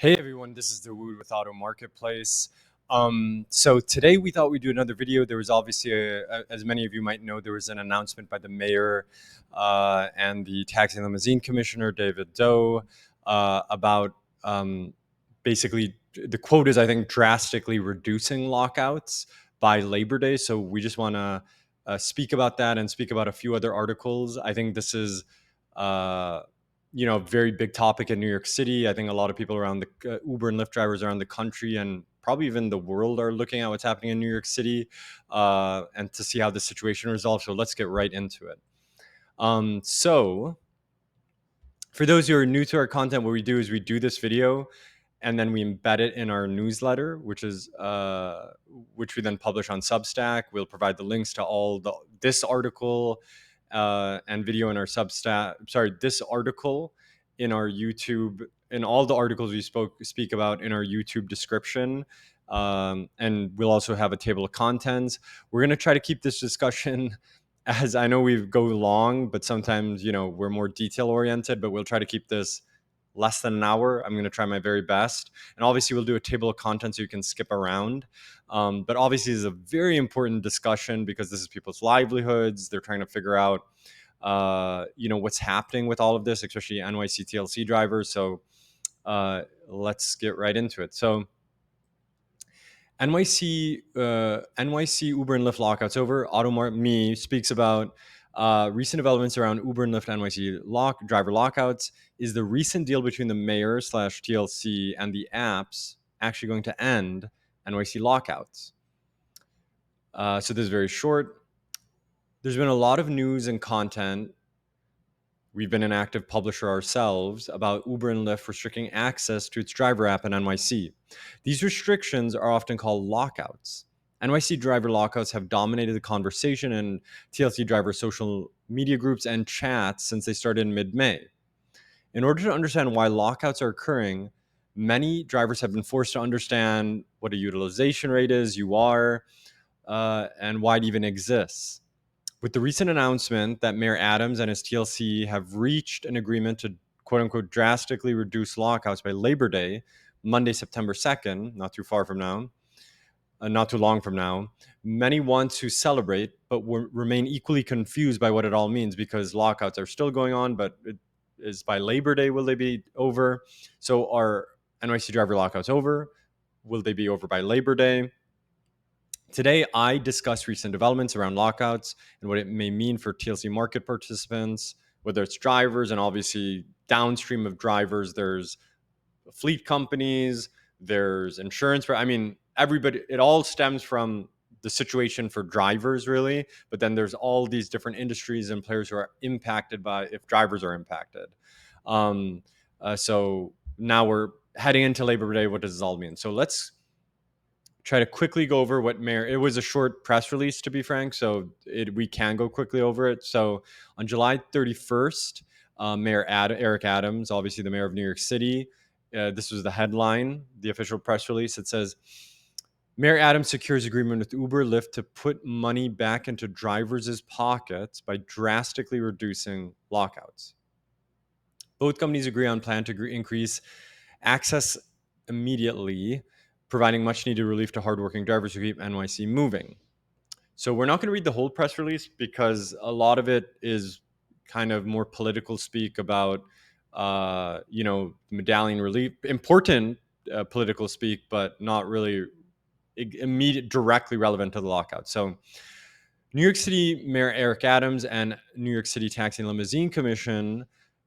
Hey everyone, this is Dawood with AutoMarketplace. So today we thought we'd do another video. There was obviously, as many of you might know, there was an announcement by the mayor and the Taxi and Limousine Commissioner, David Do, about basically, the quote is, I think, drastically reducing lockouts by Labor Day. So we just want to speak about that and speak about a few other articles. I think this is a very big topic in New York City. I think a lot of people around the Uber and Lyft drivers around the country and probably even the world are looking at what's happening in New York City and to see how the situation resolves. So let's get right into it. So for those who are new to our content, what we do is we do this video and then we embed it in our newsletter, which we then publish on Substack. We'll provide the links to this article and video in our Substack. Sorry, this article in our YouTube, in all the articles we speak about in our YouTube description. And we'll also have a table of contents. We're going to try to keep this discussion, as I know we go long, but sometimes, we're more detail oriented, but we'll try to keep this less than an hour. I'm going to try my very best. And obviously we'll do a table of contents so you can skip around. But obviously this is a very important discussion because this is people's livelihoods. They're trying to figure out, what's happening with all of this, especially NYC TLC drivers. So let's get right into it. So NYC Uber and Lyft lockouts over. Me speaks about recent developments around Uber and Lyft NYC driver lockouts. Is the recent deal between the mayor / TLC and the apps actually going to end NYC lockouts? So this is very short. There's been a lot of news and content. We've been an active publisher ourselves about Uber and Lyft restricting access to its driver app in NYC. These restrictions are often called lockouts. NYC driver lockouts have dominated the conversation in TLC driver social media groups and chats since they started in mid-May. In order to understand why lockouts are occurring, many drivers have been forced to understand what a utilization rate is, UR, and why it even exists. With the recent announcement that Mayor Adams and his TLC have reached an agreement to quote unquote drastically reduce lockouts by Labor Day, Monday, September 2nd, not too long from now, many want to celebrate but remain equally confused by what it all means because lockouts are still going on, but it is by Labor Day, will they be over? So are NYC driver lockouts over? Will they be over by Labor Day? Today, I discuss recent developments around lockouts and what it may mean for TLC market participants, whether it's drivers and obviously downstream of drivers, there's fleet companies, there's insurance. Everybody, it all stems from the situation for drivers, really. But then there's all these different industries and players who are impacted by if drivers are impacted. So now we're heading into Labor Day. What does this all mean? So let's try to quickly go over what Mayor. It was a short press release, to be frank, so we can go quickly over it. So on July 31st, Mayor Eric Adams, obviously the mayor of New York City, this was the headline, the official press release. It says, Mayor Adams secures agreement with Uber Lyft to put money back into drivers' pockets by drastically reducing lockouts. Both companies agree on plan to increase access immediately, providing much needed relief to hardworking drivers who keep NYC moving. So we're not going to read the whole press release because a lot of it is kind of more political speak about, medallion relief, important political speak, but not really immediate, directly relevant to the lockout. So New York City Mayor Eric Adams and New York City Taxi and Limousine Commission,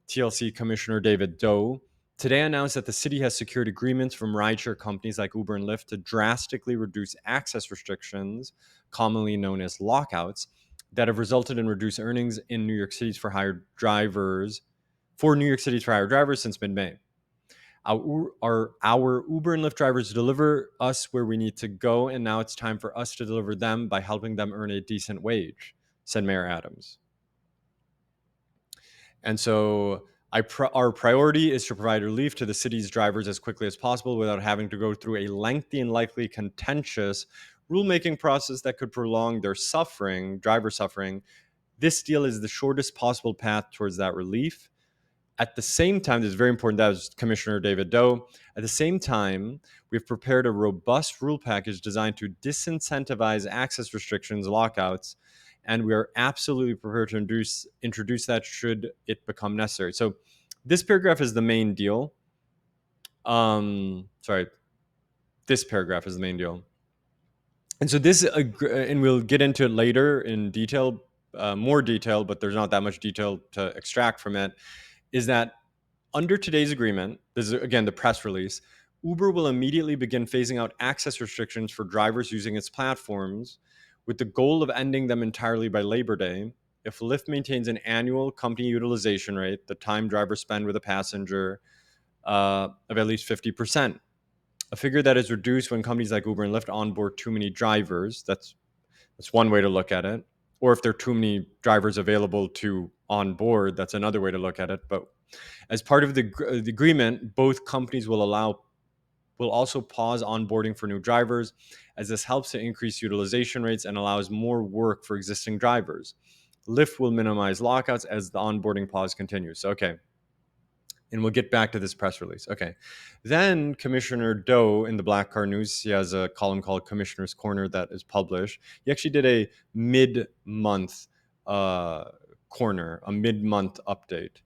TLC Commissioner David Do, today announced that the city has secured agreements from rideshare companies like Uber and Lyft to drastically reduce access restrictions, commonly known as lockouts, that have resulted in reduced earnings in New York City's for hire drivers since mid-May. Our Uber and Lyft drivers deliver us where we need to go, and now it's time for us to deliver them by helping them earn a decent wage, said Mayor Adams. And so our priority is to provide relief to the city's drivers as quickly as possible without having to go through a lengthy and likely contentious rulemaking process that could prolong their driver suffering. This deal is the shortest possible path towards that relief. At the same time, this is very important. That was Commissioner David Do. At the same time, we've prepared a robust rule package designed to disincentivize access restrictions, lockouts, and we are absolutely prepared to introduce that should it become necessary. So this paragraph is the main deal. Sorry, this paragraph is the main deal. And so this, and we'll get into it later in detail, more detail, but there's not that much detail to extract from it, is that under today's agreement, this is again the press release, Uber will immediately begin phasing out access restrictions for drivers using its platforms with the goal of ending them entirely by Labor Day if Lyft maintains an annual company utilization rate, the time drivers spend with a passenger, of at least 50%. A figure that is reduced when companies like Uber and Lyft onboard too many drivers. That's one way to look at it. Or if there are too many drivers available to onboard, that's another way to look at it. But as part of the agreement, both companies will also pause onboarding for new drivers, as this helps to increase utilization rates and allows more work for existing drivers. Lyft will minimize lockouts as the onboarding pause continues. So, okay. And we'll get back to this press release. Okay. Then Commissioner Do in the Black Car News, he has a column called Commissioner's Corner that is published. He actually did a mid-month corner, a mid-month update,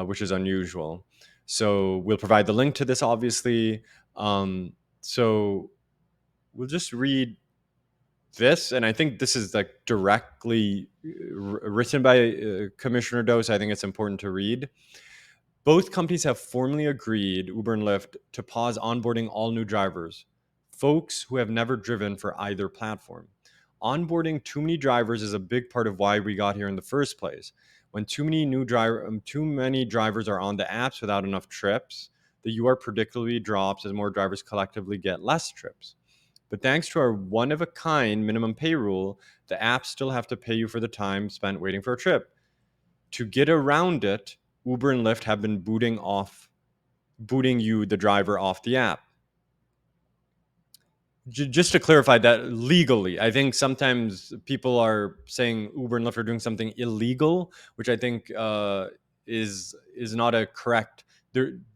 which is unusual. So we'll provide the link to this, obviously. So we'll just read this, and I think this is like directly written by Commissioner Do, so I think it's important to read. Both companies have formally agreed, Uber and Lyft, to pause onboarding all new drivers, folks who have never driven for either platform. Onboarding too many drivers is a big part of why we got here in the first place. When too many drivers are on the apps without enough trips, the UR predictably drops as more drivers collectively get less trips. But thanks to our one-of-a-kind minimum pay rule, the apps still have to pay you for the time spent waiting for a trip. To get around it, Uber and Lyft have been booting you, the driver, off the app. Just to clarify that legally, I think sometimes people are saying Uber and Lyft are doing something illegal, which I think is not a correct.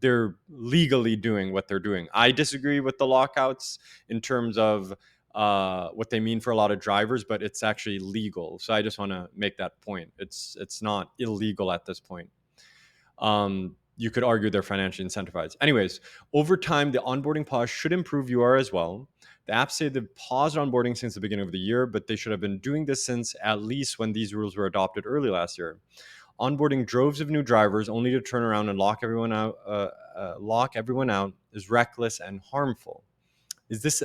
They're legally doing what they're doing. I disagree with the lockouts in terms of what they mean for a lot of drivers, but it's actually legal. So I just want to make that point. It's not illegal at this point. You could argue they're financially incentivized. Anyways, over time, the onboarding pause should improve UR as well. The apps say they've paused onboarding since the beginning of the year, but they should have been doing this since at least when these rules were adopted early last year. Onboarding droves of new drivers only to turn around and lock everyone out is reckless and harmful. Is this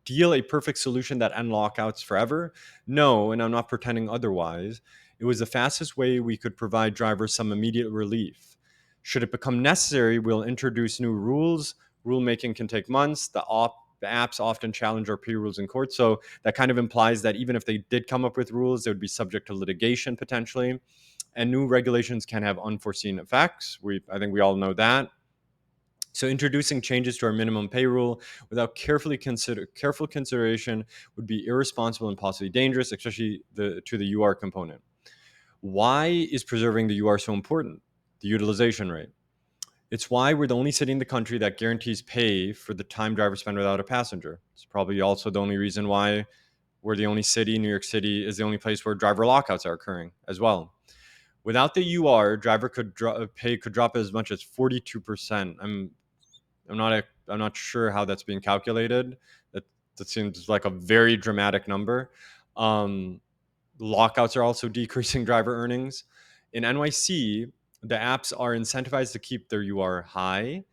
deal a perfect solution that ends lockouts forever? No, and I'm not pretending otherwise. It was the fastest way we could provide drivers some immediate relief. Should it become necessary, we'll introduce new rules. Rulemaking can take months. The apps often challenge our pre-rules in court. So that kind of implies that even if they did come up with rules, they would be subject to litigation potentially. And new regulations can have unforeseen effects. I think we all know that. So introducing changes to our minimum pay rule without careful consideration would be irresponsible and possibly dangerous, especially to the UR component. Why is preserving the UR so important? The utilization rate. It's why we're the only city in the country that guarantees pay for the time drivers spend without a passenger. It's probably also the only reason why we're the only city. New York City is the only place where driver lockouts are occurring as well. Without the UR, driver pay could drop as much as 42%. I'm not sure how that's being calculated. That seems like a very dramatic number. Lockouts are also decreasing driver earnings. In NYC, the apps are incentivized to keep their UR high.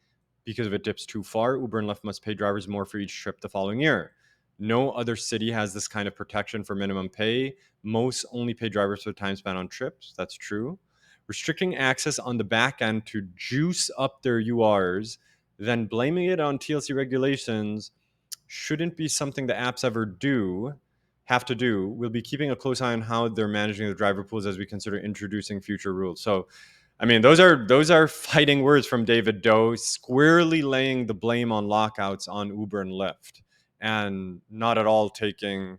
Because if it dips too far, Uber and Lyft must pay drivers more for each trip the following year. No other city has this kind of protection for minimum pay. Most only pay drivers for the time spent on trips. That's true. Restricting access on the back end to juice up their URs, then blaming it on TLC regulations shouldn't be something the apps have to do. We'll be keeping a close eye on how they're managing the driver pools as we consider introducing future rules. So, I mean, those are fighting words from David Do, squarely laying the blame on lockouts on Uber and Lyft, and not at all taking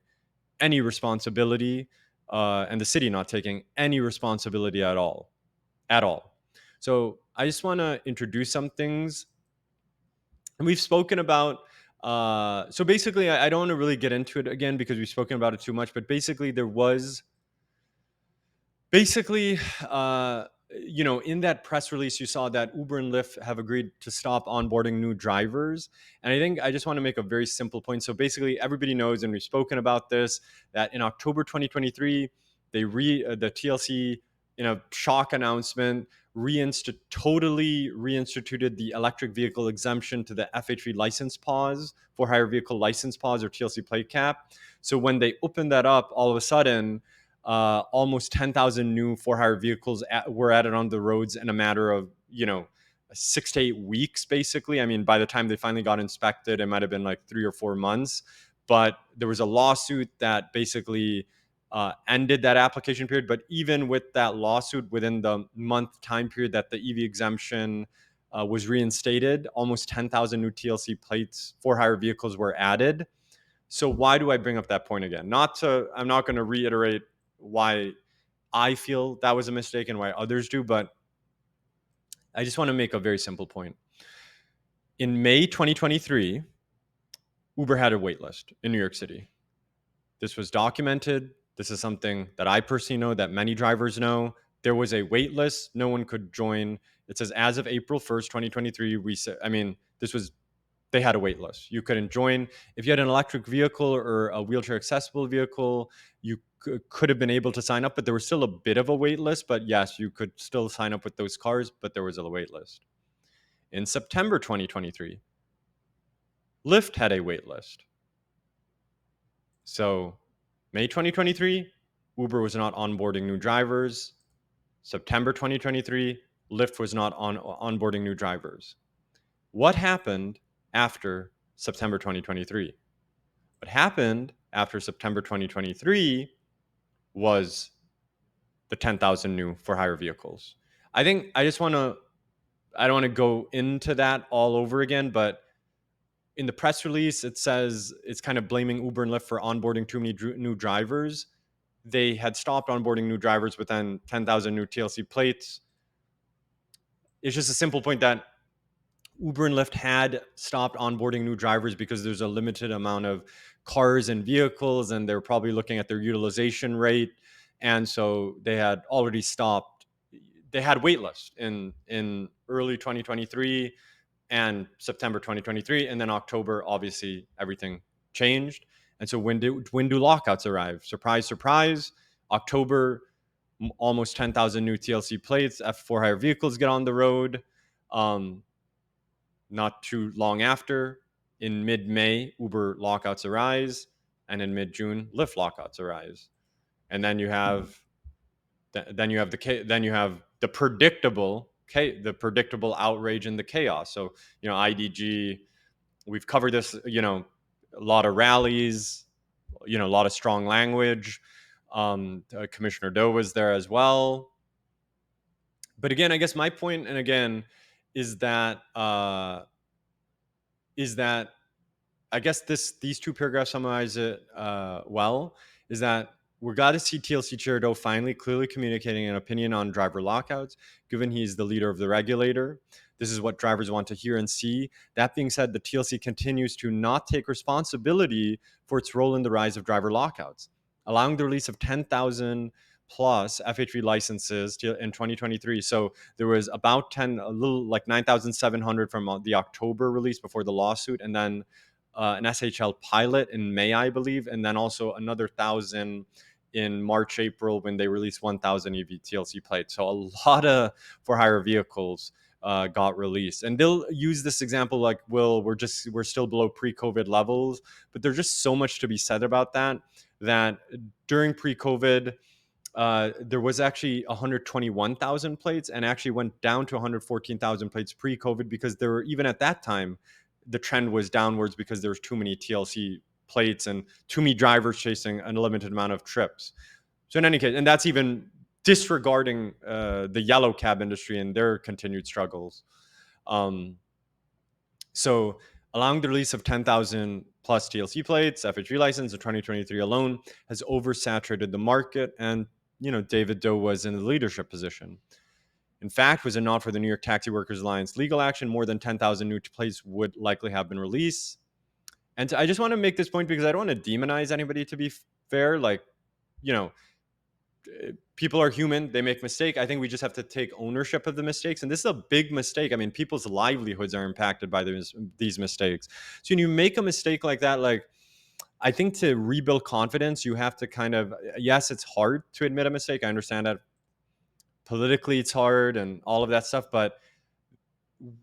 any responsibility, and the city not taking any responsibility at all. So I just want to introduce some things. And we've spoken about, so basically, I don't want to really get into it again because we've spoken about it too much, but basically, there was basically, in that press release, you saw that Uber and Lyft have agreed to stop onboarding new drivers. And I think I just want to make a very simple point. So basically, everybody knows, and we've spoken about this, that in October 2023, the TLC, in a shock announcement, totally reinstituted the electric vehicle exemption to the FHV license pause, for hire vehicle license pause, or TLC plate cap. So when they opened that up, all of a sudden, almost 10,000 new for-hire vehicles were added on the roads in a matter of 6 to 8 weeks, basically. I mean, by the time they finally got inspected, it might have been like 3 or 4 months. But there was a lawsuit that basically ended that application period. But even with that lawsuit, within the month time period that the EV exemption was reinstated, almost 10,000 new TLC plates for-hire vehicles were added. So why do I bring up that point again? I'm not going to reiterate why I feel that was a mistake and why others do, but I just want to make a very simple point. In May 2023, Uber had a wait list in New York City. This was documented. This is something that I personally know, that many drivers know. There was a wait list. No one could join. It says as of April 1st, 2023, they had a wait list. You couldn't join. If you had an electric vehicle or a wheelchair accessible vehicle, you could have been able to sign up, but there was still a bit of a wait list. But yes, you could still sign up with those cars, but there was a wait list. In September 2023, Lyft had a wait list. So May 2023, Uber was not onboarding new drivers. September 2023, Lyft was not onboarding new drivers. What happened after September 2023? What happened after September 2023 was the 10,000 new for-hire vehicles. I don't want to go into that all over again, but in the press release, it says it's kind of blaming Uber and Lyft for onboarding too many new drivers. They had stopped onboarding new drivers within 10,000 new TLC plates. It's just a simple point that Uber and Lyft had stopped onboarding new drivers because there's a limited amount of cars and vehicles, and they're probably looking at their utilization rate. And so they had already stopped. They had wait lists in early 2023 and September 2023. And then October, obviously, everything changed. And so when do lockouts arrive? Surprise, surprise. October, almost 10,000 new TLC plates, F4 hire vehicles get on the road. Not too long after, in mid-May, Uber lockouts arise, and in mid-June, Lyft lockouts arise. And then you have the predictable outrage and the chaos. So IDG, we've covered this. A lot of rallies, a lot of strong language. Commissioner Do was there as well. But again, I guess my point, and again, is that I guess these two paragraphs summarize it well. Is that we're glad to see TLC Chair Do finally clearly communicating an opinion on driver lockouts, given he's the leader of the regulator. This is what drivers want to hear and see. That being said, the TLC continues to not take responsibility for its role in the rise of driver lockouts, allowing the release of 10,000 plus FHV licenses in 2023. So there was about a little like 9,700 from the October release before the lawsuit, and then an SHL pilot in May, I believe, and then also another 1,000 in March, April, when they released 1,000 EV TLC plates. So a lot of for-hire vehicles got released, and they'll use this example like, "Well, we're still below pre-COVID levels," but there's just so much to be said about that. That during pre-COVID, there was actually 121,000 plates, and actually went down to 114,000 plates pre-COVID, because there were, even at that time, the trend was downwards because there was too many TLC plates and too many drivers chasing an unlimited amount of trips. So in any case, and that's even disregarding the yellow cab industry and their continued struggles. So allowing the release of 10,000 plus TLC plates, FHV license in 2023 alone, has oversaturated the market, and David Do was in a leadership position. In fact, was it not for the New York Taxi Workers Alliance legal action, more than 10,000 new plates would likely have been released. And I just want to make this point because I don't want to demonize anybody, to be fair. Like, you know, people are human, they make mistakes. I think we just have to take ownership of the mistakes, and this is a big mistake. I mean, people's livelihoods are impacted by these mistakes. So when you make a mistake like that, like, I think to rebuild confidence, you have to kind of, yes, it's hard to admit a mistake. I understand that politically it's hard and all of that stuff, but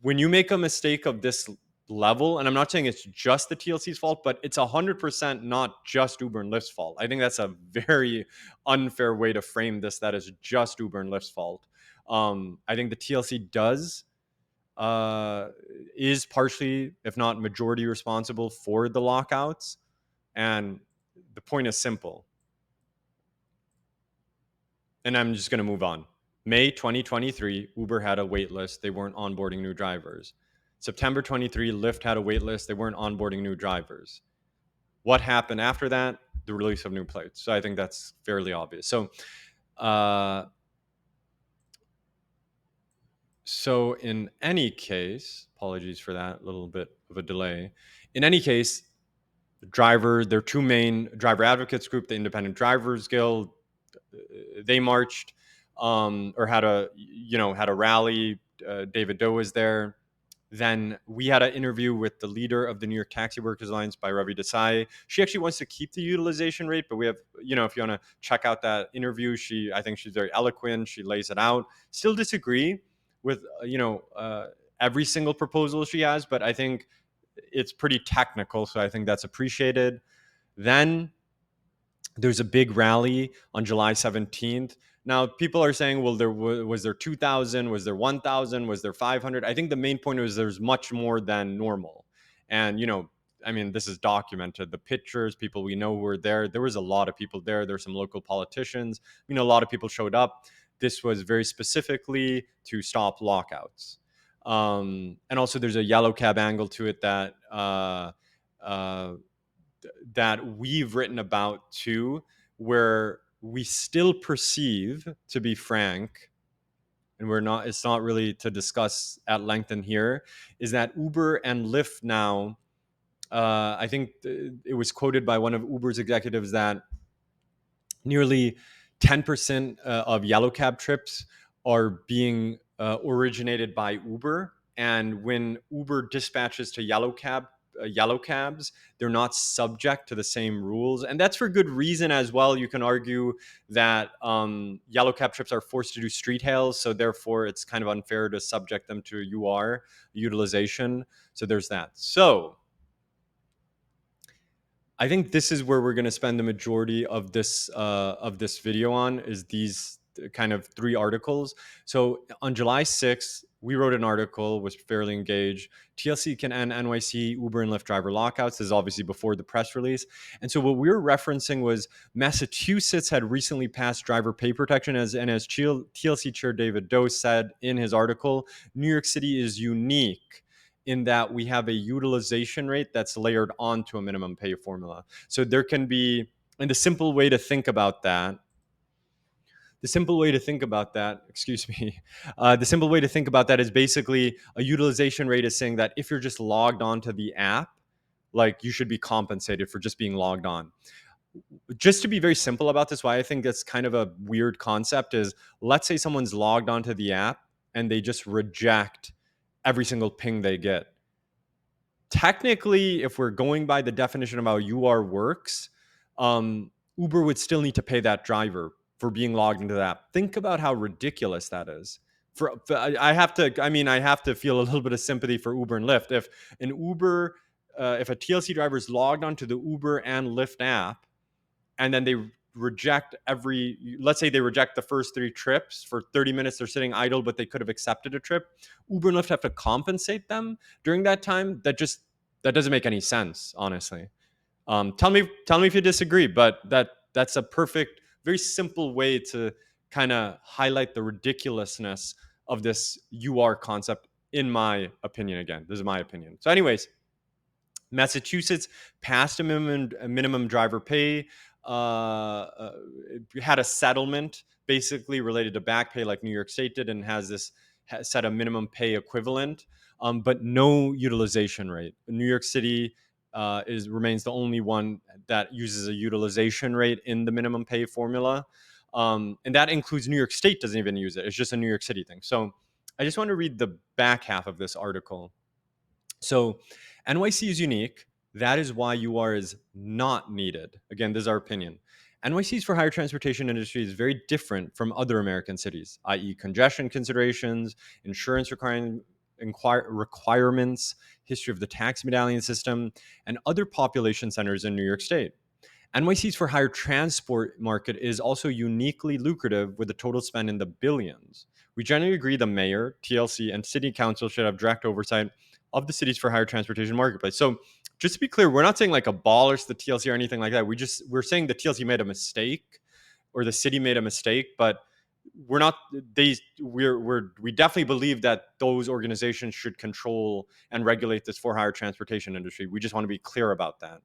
when you make a mistake of this level, and I'm not saying it's just the TLC's fault, but it's 100% not just Uber and Lyft's fault. I think that's a very unfair way to frame this. That is just Uber and Lyft's fault. I think the TLC is partially, if not majority, responsible for the lockouts. And the point is simple. And I'm just going to move on. May 2023, Uber had a wait list. They weren't onboarding new drivers. September 23, Lyft had a wait list. They weren't onboarding new drivers. What happened after that? The release of new plates. So I think that's fairly obvious. So in any case, apologies for that little bit of a delay. In any case, their two main driver advocates group, the Independent Drivers Guild, they marched or had a rally. David Do was there. Then we had an interview with the leader of the New York Taxi Workers Alliance by Ravi Desai. She actually wants to keep the utilization rate, but we have, if you want to check out that interview, I think she's very eloquent. She lays it out. Still disagree with, every single proposal she has, but I think it's pretty technical. So I think that's appreciated. Then there's a big rally on July 17th. Now, people are saying, well, was there 2,000? Was there 1,000? Was there 500? I think the main point was there's much more than normal. And, I mean, this is documented. The pictures, people we know were there. There was a lot of people there. There were some local politicians. A lot of people showed up. This was very specifically to stop lockouts. And also there's a yellow cab angle to it that we've written about too, where we still perceive, to be frank, and it's not really to discuss at length in here, is that Uber and Lyft now, I think it was quoted by one of Uber's executives that nearly 10% of yellow cab trips are being originated by Uber. And when Uber dispatches to yellow cabs, they're not subject to the same rules, and that's for good reason as well. You can argue that yellow cab trips are forced to do street hails, so therefore it's kind of unfair to subject them to utilization. So there's that. So I think this is where we're going to spend the majority of this video on, is these kind of three articles. So on July 6th, we wrote an article, was fairly engaged. TLC can end NYC Uber and Lyft driver lockouts. This is obviously before the press release. And so what we were referencing was Massachusetts had recently passed driver pay protection, as TLC Chair David Do said in his article. New York City is unique in that we have a utilization rate that's layered onto a minimum pay formula. So there can be, and the simple way to think about that, excuse me, the simple way to think about that is basically a utilization rate is saying that if you're just logged onto the app, like, you should be compensated for just being logged on. Just to be very simple about this, why I think that's kind of a weird concept is, let's say someone's logged onto the app and they just reject every single ping they get. Technically, if we're going by the definition of how UR works, Uber would still need to pay that driver for being logged into the app. Think about how ridiculous that is. I have to feel a little bit of sympathy for Uber and Lyft. If a TLC driver is logged onto the Uber and Lyft app, and then they let's say they reject the first 3 trips for 30 minutes, they're sitting idle, but they could have accepted a trip. Uber and Lyft have to compensate them during that time. That doesn't make any sense, honestly. Tell me if you disagree, but that's a perfect, very simple way to kind of highlight the ridiculousness of this UR concept, in my opinion. Again, this is my opinion. So anyways, Massachusetts passed a minimum driver pay. had a settlement basically related to back pay like New York State did, and has set a minimum pay equivalent, but no utilization rate. New York City remains the only one that uses a utilization rate in the minimum pay formula, and that includes New York State doesn't even use it. It's just a New York City thing. So I just want to read the back half of this article. So NYC is unique. That is why UR is not needed. Again, this is our opinion. NYC's for hire transportation industry is very different from other American cities, i.e., congestion considerations, insurance requirements, history of the taxi medallion system, and other population centers in New York State. NYC's for hire transport market is also uniquely lucrative with a total spend in the billions. We generally agree the mayor, TLC, and city council should have direct oversight of the city's for hire transportation marketplace. So just to be clear, we're not saying like abolish the TLC or anything like that. We're saying the TLC made a mistake or the city made a mistake, but we're not we definitely believe that those organizations should control and regulate this for hire transportation industry. We just want to be clear about that.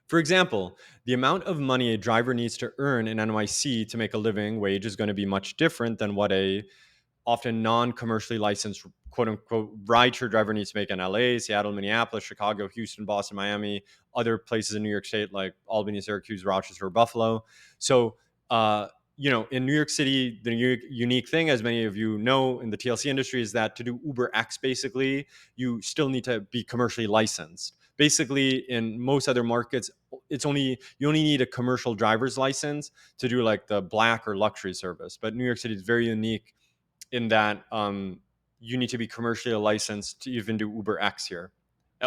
For example, the amount of money a driver needs to earn in NYC to make a living wage is going to be much different than what a often non-commercially licensed quote unquote rideshare driver needs to make in LA, Seattle, Minneapolis, Chicago, Houston, Boston, Miami, other places in New York State like Albany, Syracuse, Rochester, or Buffalo. So, in New York City, the unique thing, as many of you know in the TLC industry, is that to do Uber X, basically, you still need to be commercially licensed. Basically, in most other markets, you only need a commercial driver's license to do like the black or luxury service. But New York City is very unique in that you need to be commercially licensed to even do Uber X here,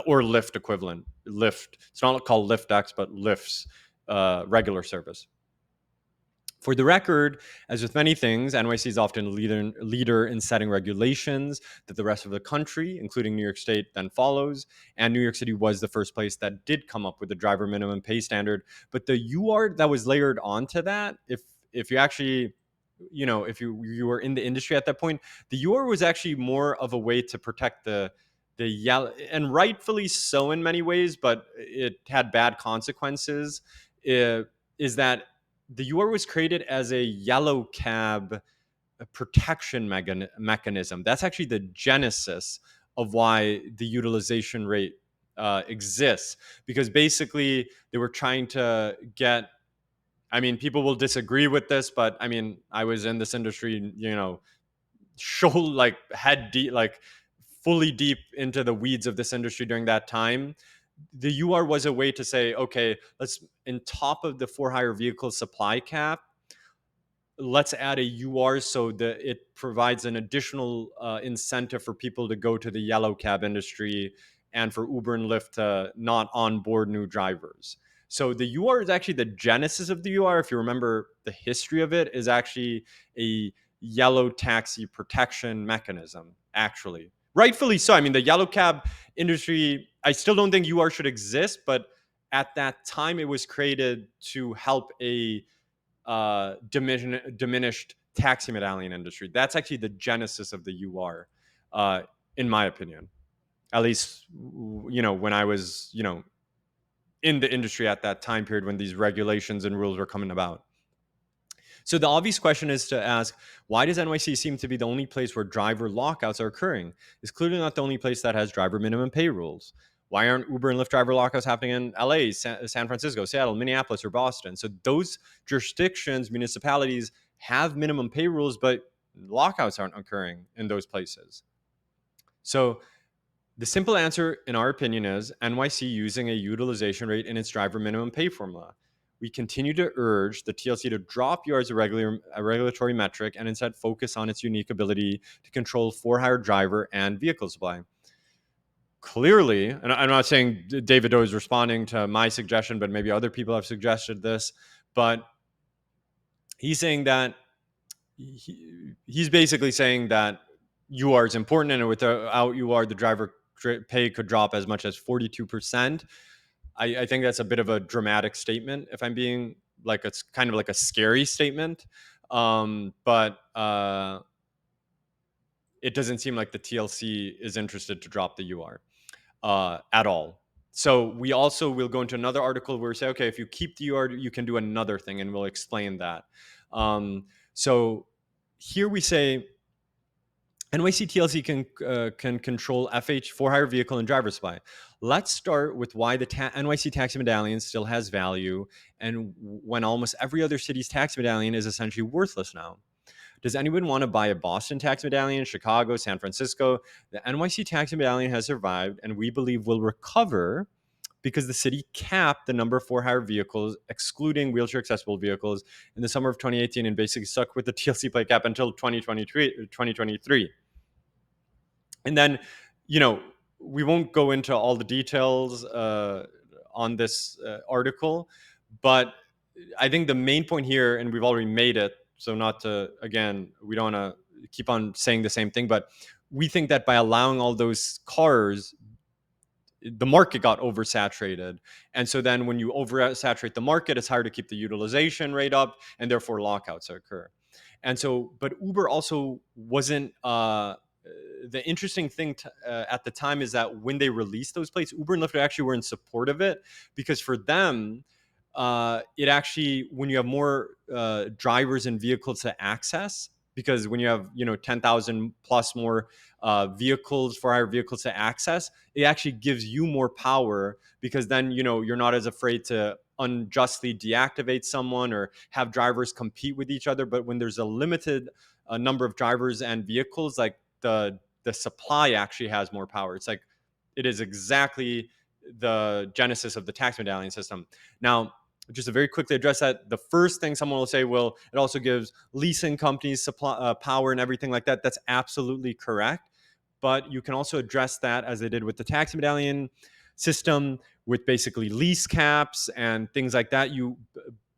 or Lyft equivalent. Lyft. It's not called Lyft X, but Lyft's regular service. For the record, as with many things, NYC is often a leader in setting regulations that the rest of the country, including New York State, then follows. And New York City was the first place that did come up with the driver minimum pay standard. But the UR that was layered onto that, if you actually, if you were in the industry at that point, the UR was actually more of a way to protect the yellow, and rightfully so in many ways, but it had bad consequences. Is that the UR was created as a yellow cab protection mechanism. That's actually the genesis of why the utilization rate exists, because basically they were trying to get. I mean, people will disagree with this, but I mean, I was in this industry, like head deep, like fully deep into the weeds of this industry during that time. The UR was a way to say, okay, let's, in top of the for hire vehicle supply cap, let's add a UR so that it provides an additional incentive for people to go to the yellow cab industry and for Uber and Lyft to not onboard new drivers. So the UR is actually the genesis of the UR. If you remember the history of it, is actually a yellow taxi protection mechanism, actually. Rightfully so. I mean, the yellow cab industry, I still don't think UR should exist, but at that time it was created to help a diminished taxi medallion industry. That's actually the genesis of the UR, in my opinion. At least, when I was, in the industry at that time period when these regulations and rules were coming about. So the obvious question is to ask, why does NYC seem to be the only place where driver lockouts are occurring? It's clearly not the only place that has driver minimum pay rules. Why aren't Uber and Lyft driver lockouts happening in LA, San Francisco, Seattle, Minneapolis, or Boston? So those jurisdictions, municipalities have minimum pay rules, but lockouts aren't occurring in those places. So the simple answer, in our opinion, is NYC using a utilization rate in its driver minimum pay formula. We continue to urge the TLC to drop UR as a regulatory metric and instead focus on its unique ability to control for hire driver and vehicle supply. Clearly, and I'm not saying David Do is responding to my suggestion, but maybe other people have suggested this, but he's saying that he's basically saying that UR is important, and without UR, the driver pay could drop as much as 42%. I think that's a bit of a dramatic statement, if I'm being like, it's kind of like a scary statement. But it doesn't seem like the TLC is interested to drop the UR at all. So we also will go into another article where we say, okay, if you keep the UR, you can do another thing, and we'll explain that. So here we say NYC TLC can control FH for hire vehicle and driver supply. Let's start with why the NYC taxi medallion still has value, and when almost every other city's taxi medallion is essentially worthless now. Does anyone want to buy a Boston tax medallion, Chicago, San Francisco? The NYC tax medallion has survived, and we believe will recover because the city capped the number of for-hire vehicles, excluding wheelchair-accessible vehicles, in the summer of 2018, and basically stuck with the TLC plate cap until 2023. And then, we won't go into all the details on this article, but I think the main point here, and we've already made it, so not to, again, we don't want to keep on saying the same thing, but we think that by allowing all those cars, the market got oversaturated. And so then when you oversaturate the market, it's hard to keep the utilization rate up, and therefore lockouts occur. And so, but Uber also wasn't, the interesting thing at the time is that when they released those plates, Uber and Lyft actually were in support of it, because for them, it actually, when you have more drivers and vehicles to access, because when you have 10,000 plus more vehicles for hire vehicles to access, it actually gives you more power, because then you're not as afraid to unjustly deactivate someone or have drivers compete with each other. But when there's a limited number of drivers and vehicles, like the supply actually has more power. It's like, it is exactly the genesis of the tax medallion system. Now, just to very quickly address that, the first thing someone will say, well, it also gives leasing companies supply power and everything like that. That's absolutely correct. But you can also address that, as they did with the tax medallion system, with basically lease caps and things like that.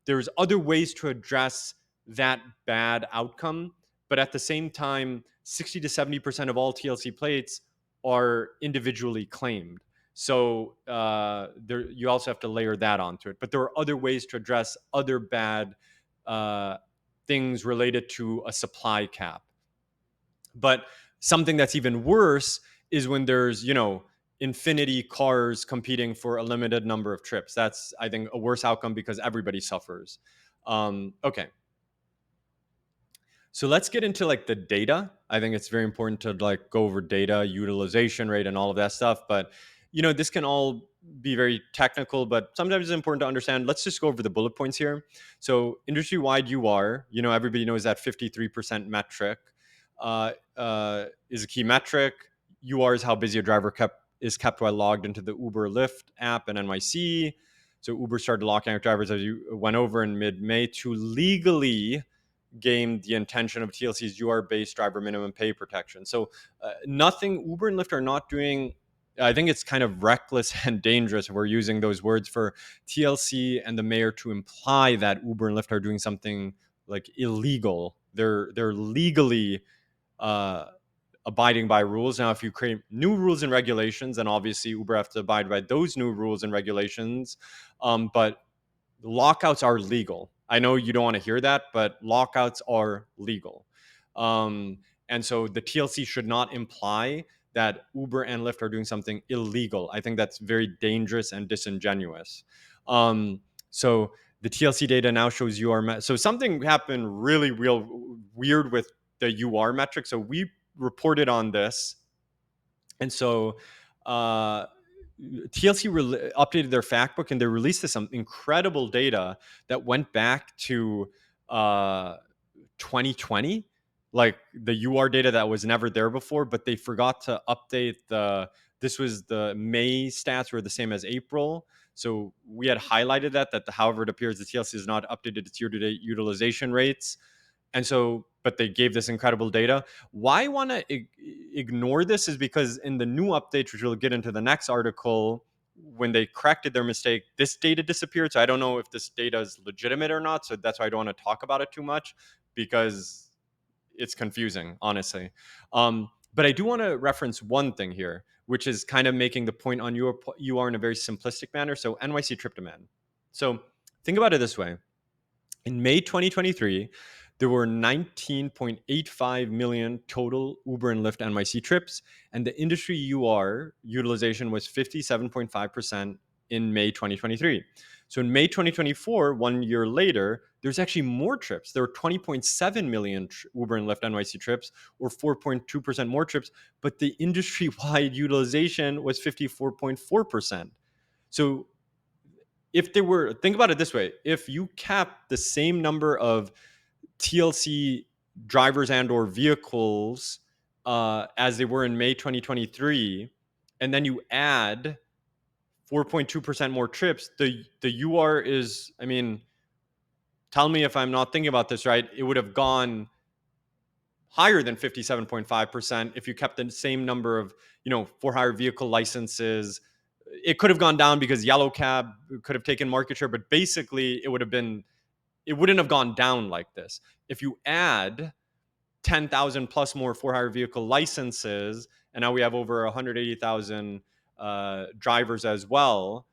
There's other ways to address that bad outcome, but at the same time, 60 to 70% of all TLC plates are individually claimed. So you also have to layer that onto it. But there are other ways to address other bad things related to a supply cap. But something that's even worse is when there's, infinity cars competing for a limited number of trips. That's, I think, a worse outcome, because everybody suffers. Okay. So let's get into like the data. I think it's very important to like go over data, utilization rate, and all of that stuff. But this can all be very technical, but sometimes it's important to understand. Let's just go over the bullet points here. So industry-wide UR, everybody knows that 53% metric is a key metric. UR is how busy a driver is kept while logged into the Uber Lyft app in NYC. So Uber started locking out drivers, as you went over, in mid-May to legally game the intention of TLC's UR-based driver minimum pay protection. So nothing, Uber and Lyft are not doing. I think it's kind of reckless and dangerous if we're using those words for TLC and the mayor to imply that Uber and Lyft are doing something like illegal. They're legally abiding by rules. Now, if you create new rules and regulations, then obviously Uber have to abide by those new rules and regulations. But lockouts are legal. I know you don't want to hear that, but lockouts are legal. And so the TLC should not imply that Uber and Lyft are doing something illegal. I think that's very dangerous and disingenuous. So the TLC data now shows UR. So something happened really real weird with the UR metric. So we reported on this. And so TLC updated their fact book, and they released some incredible data that went back to 2020, like the UR data that was never there before, but they forgot to update this was the May stats were the same as April. So we had highlighted that however, it appears the TLC has not updated its year-to-date utilization rates. And so, but they gave this incredible data. Why I want to ignore this is because in the new updates, which we'll get into the next article, when they corrected their mistake, this data disappeared. So I don't know if this data is legitimate or not. So that's why I don't want to talk about it too much, because it's confusing, honestly. But I do want to reference one thing here, which is kind of making the point on UR in a very simplistic manner. So NYC trip demand. So think about it this way. In May 2023, There were 19.85 million total Uber and Lyft NYC trips, and the industry UR utilization was 57.5% in May 2023. So in May 2024, 1 year later, there's actually more trips. There were 20.7 million Uber and Lyft NYC trips, or 4.2% more trips, but the industry-wide utilization was 54.4%. So if there were, think about it this way, if you cap the same number of TLC drivers and or vehicles as they were in May 2023, and then you add 4.2% more trips, the UR is, I mean, tell me if I'm not thinking about this right, it would have gone higher than 57.5% if you kept the same number of, for-hire vehicle licenses. It could have gone down because yellow cab could have taken market share, but basically it wouldn't have gone down like this. If you add 10,000 plus more for-hire vehicle licenses, and now we have over 180,000 drivers as well,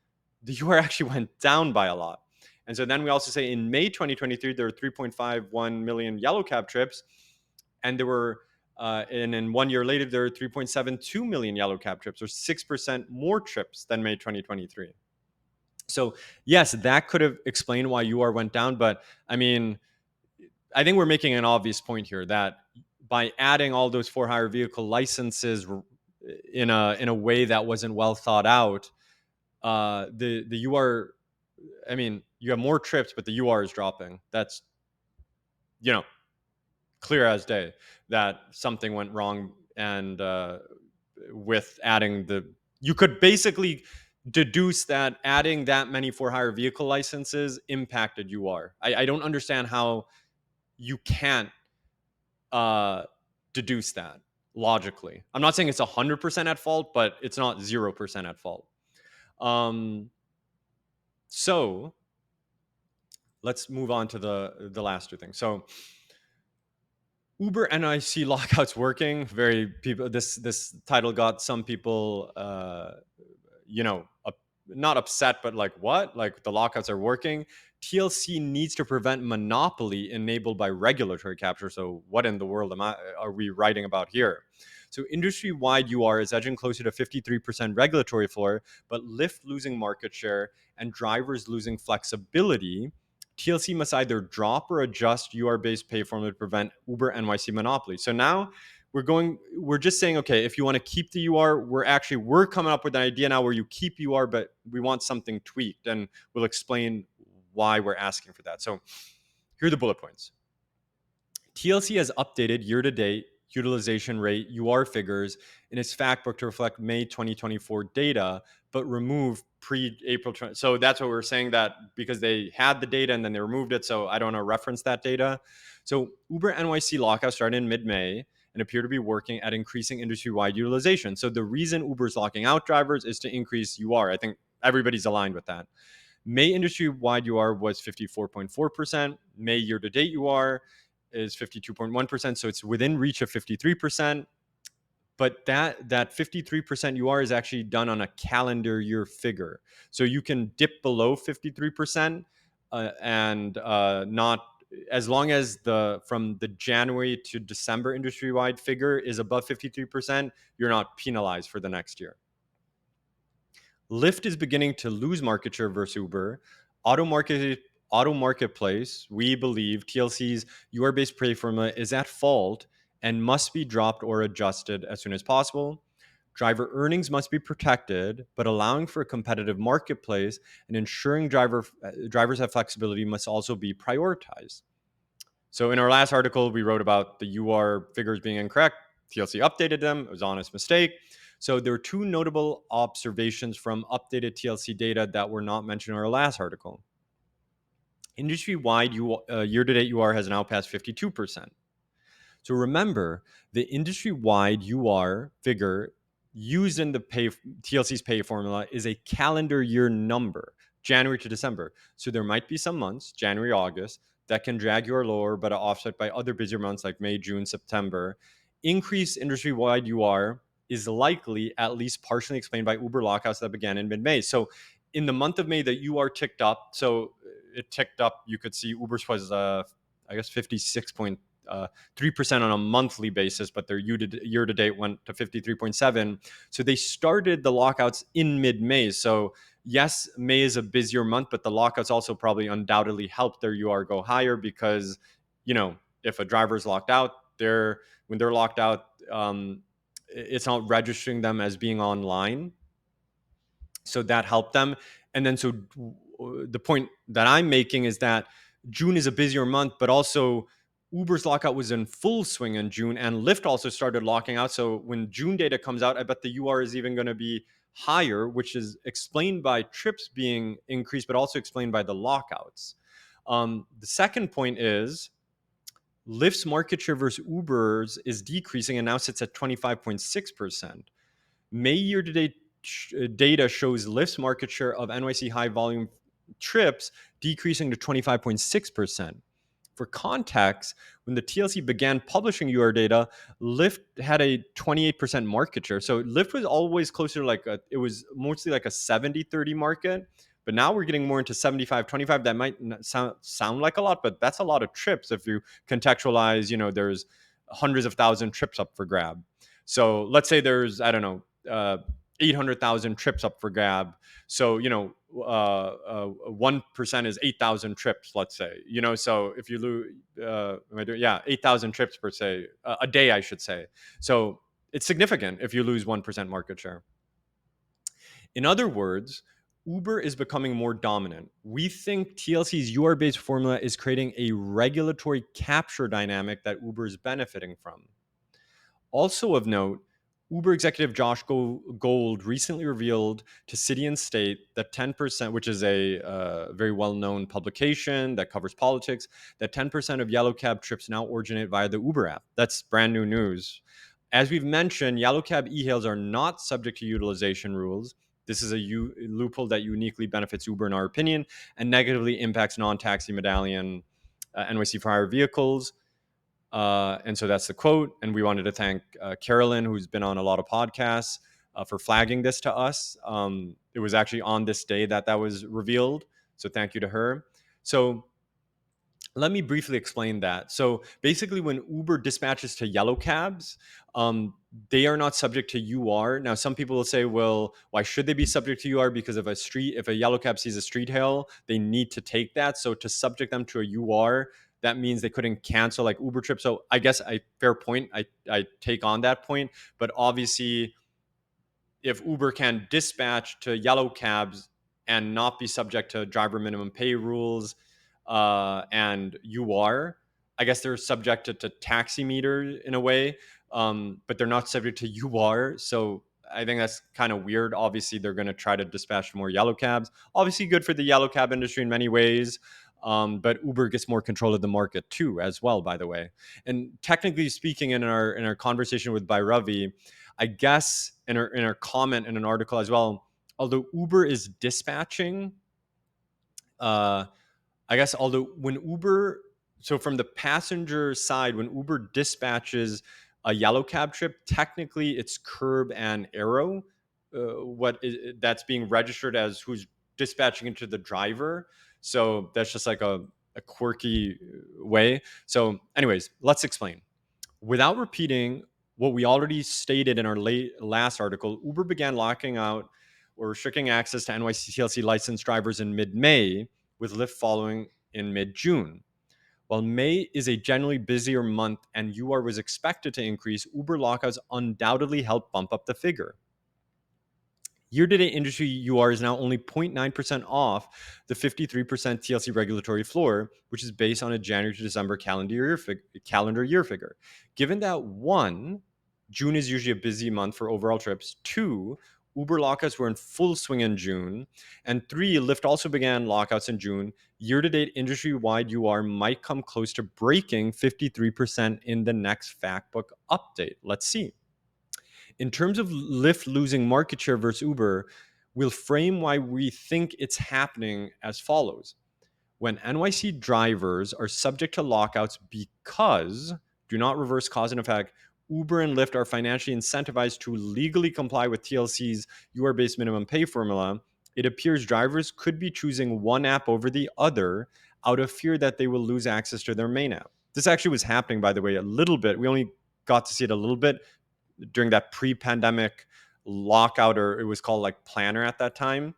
the UR actually went down by a lot. And so then we also say in May 2023, there were 3.51 million yellow cab trips, and there were, and then 1 year later, there were 3.72 million yellow cab trips, or 6% more trips than May 2023. So yes, that could have explained why UR went down, but I mean, I think we're making an obvious point here that by adding all those for-hire vehicle licenses in a way that wasn't well thought out, the UR, I mean, you have more trips, but the UR is dropping. That's, clear as day that something went wrong, and with adding you could basically deduce that adding that many for-hire vehicle licenses impacted UR. I don't understand how you can't deduce that logically. I'm not saying it's 100% at fault, but it's not 0% at fault. So let's move on to the last two things. So Uber NYC lockouts working. Very people. This title got some people, not upset, but like, what? Like, the lockouts are working. TLC needs to prevent monopoly enabled by regulatory capture. So what in the world are we writing about here? So industry-wide UR is edging closer to 53% regulatory floor, but Lyft losing market share and drivers losing flexibility. TLC must either drop or adjust UR-based pay formula to prevent Uber NYC monopoly. So now we're just saying, okay, if you want to keep the UR, we're coming up with an idea now where you keep UR, but we want something tweaked, and we'll explain why we're asking for that. So here are the bullet points. TLC has updated year-to-date utilization rate UR figures in its fact book to reflect May 2024 data, but remove pre-April. So that's what we're saying, that because they had the data and then they removed it, so I don't want to reference that data. So Uber NYC lockout started in mid-May and appear to be working at increasing industry-wide utilization. So the reason Uber's locking out drivers is to increase UR. I think everybody's aligned with that. May industry-wide UR was 54.4%. May year-to-date UR is 52.1%. So it's within reach of 53%. But that 53% UR is actually done on a calendar year figure. So you can dip below 53% and not, as long as from the January to December industry-wide figure is above 53%, you're not penalized for the next year. Lyft is beginning to lose market share versus Uber. AutoMarketplace, we believe TLC's UR-based pay formula is at fault and must be dropped or adjusted as soon as possible. Driver earnings must be protected, but allowing for a competitive marketplace and ensuring drivers have flexibility must also be prioritized. So in our last article, we wrote about the UR figures being incorrect. TLC updated them. It was an honest mistake. So there are two notable observations from updated TLC data that were not mentioned in our last article. Industry-wide year-to-date UR has now passed 52%. So remember, the industry-wide UR figure used in the TLC's pay formula is a calendar year number, January to December. So there might be some months, January, August, that can drag UR lower, but are offset by other busier months like May, June, September. Increased industry-wide UR is likely at least partially explained by Uber lockouts that began in mid-May. So in the month of May, the UR ticked up. So it ticked up. You could see Uber's was, I I guess 56.3% on a monthly basis, but their year to date went to 53.7. So they started the lockouts in mid-May. So yes, May is a busier month, but the lockouts also probably undoubtedly helped their UR go higher because, if a driver is locked out, when they're locked out, it's not registering them as being online. So that helped them. And then, so the point that I'm making is that June is a busier month, but also Uber's lockout was in full swing in June, and Lyft also started locking out. So when June data comes out, I bet the UR is even going to be higher, which is explained by trips being increased, but also explained by the lockouts. The second point is Lyft's market share versus Uber's is decreasing and now sits at 25.6%. May year-to-date data shows Lyft's market share of NYC high-volume trips decreasing to 25.6%. For context, when the TLC began publishing UR data, Lyft had a 28% market share. So Lyft was always closer to it was mostly like a 70-30 market. But now we're getting more into 75-25. That might not sound like a lot, but that's a lot of trips if you contextualize, there's hundreds of thousand trips up for grab. So let's say there's, I don't know, 800,000 trips up for grab. So, 1% is 8,000 trips, let's say, so if you lose, 8,000 trips per se, a day, I should say. So it's significant if you lose 1% market share. In other words, Uber is becoming more dominant. We think TLC's UR-based formula is creating a regulatory capture dynamic that Uber is benefiting from. Also of note, Uber executive Josh Gold recently revealed to City and State that 10%, which is a very well-known publication that covers politics, that 10% of yellow cab trips now originate via the Uber app. That's brand new news. As we've mentioned, yellow cab e-hails are not subject to utilization rules. This is a loophole that uniquely benefits Uber, in our opinion, and negatively impacts non-taxi medallion NYC for hire vehicles. And so that's the quote. And we wanted to thank Carolyn, who's been on a lot of podcasts, for flagging this to us. It was actually on this day that was revealed. So thank you to her. So let me briefly explain that. So basically, when Uber dispatches to yellow cabs, they are not subject to UR. Now, some people will say, well, why should they be subject to UR? Because if a yellow cab sees a street hail, they need to take that. So to subject them to a UR, that means they couldn't cancel like Uber trips. So I guess fair point. I take on that point. But obviously, if Uber can dispatch to yellow cabs and not be subject to driver minimum pay rules and UR, I guess they're subjected to taxi meter in a way, but they're not subject to UR. So I think that's kind of weird. Obviously, they're going to try to dispatch more yellow cabs. Obviously, good for the yellow cab industry in many ways. But Uber gets more control of the market too, as well, by the way. And technically speaking, in our conversation with Bhairavi, I guess in our comment in an article as well, although Uber is dispatching, I guess so from the passenger side, when Uber dispatches a yellow cab trip, technically it's curb and arrow. That's being registered as who's dispatching into the driver. So that's just like a quirky way. So, anyways, let's explain. Without repeating what we already stated in our last article, Uber began locking out or restricting access to NYC TLC licensed drivers in mid-May, with Lyft following in mid-June. While May is a generally busier month and UR was expected to increase, Uber lockouts undoubtedly helped bump up the figure. Year-to-date industry UR is now only 0.9% off the 53% TLC regulatory floor, which is based on a January to December calendar year figure. Given that 1, June is usually a busy month for overall trips, 2, Uber lockouts were in full swing in June, and 3, Lyft also began lockouts in June, year-to-date industry-wide UR might come close to breaking 53% in the next Factbook update. Let's see. In terms of Lyft losing market share versus Uber, we'll frame why we think it's happening as follows. When NYC drivers are subject to lockouts because, do not reverse cause and effect, Uber and Lyft are financially incentivized to legally comply with TLC's UR-based minimum pay formula, it appears drivers could be choosing one app over the other out of fear that they will lose access to their main app. This actually was happening, by the way, a little bit. We only got to see it a little bit during that pre-pandemic lockout, or it was called like planner at that time,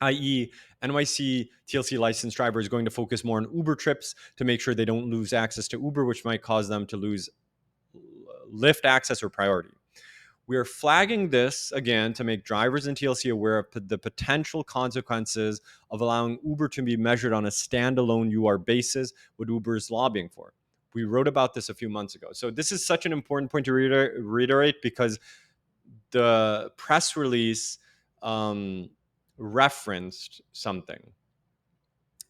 i.e. NYC TLC licensed drivers going to focus more on Uber trips to make sure they don't lose access to Uber, which might cause them to lose Lyft access or priority. We are flagging this again to make drivers in TLC aware of the potential consequences of allowing Uber to be measured on a standalone UR basis, what Uber is lobbying for. We wrote about this a few months ago. So this is such an important point to reiterate because the press release referenced something.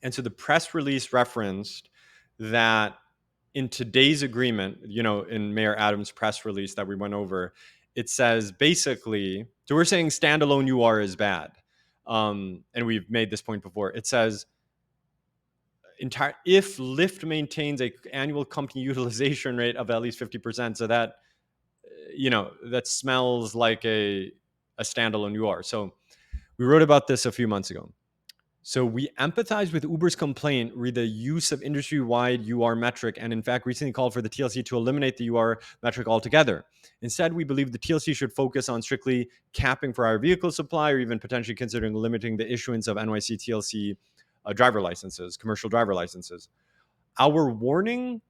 And so the press release referenced that in today's agreement, in Mayor Adams' press release that we went over, it says basically, so we're saying standalone UR is bad. And we've made this point before. It says, if Lyft maintains a annual company utilization rate of at least 50%, so that, that smells like a standalone UR. So we wrote about this a few months ago. So we empathize with Uber's complaint re the use of industry-wide UR metric, and in fact recently called for the TLC to eliminate the UR metric altogether. Instead, we believe the TLC should focus on strictly capping for our vehicle supply, or even potentially considering limiting the issuance of NYC TLC driver licenses, commercial driver licenses. Our warning,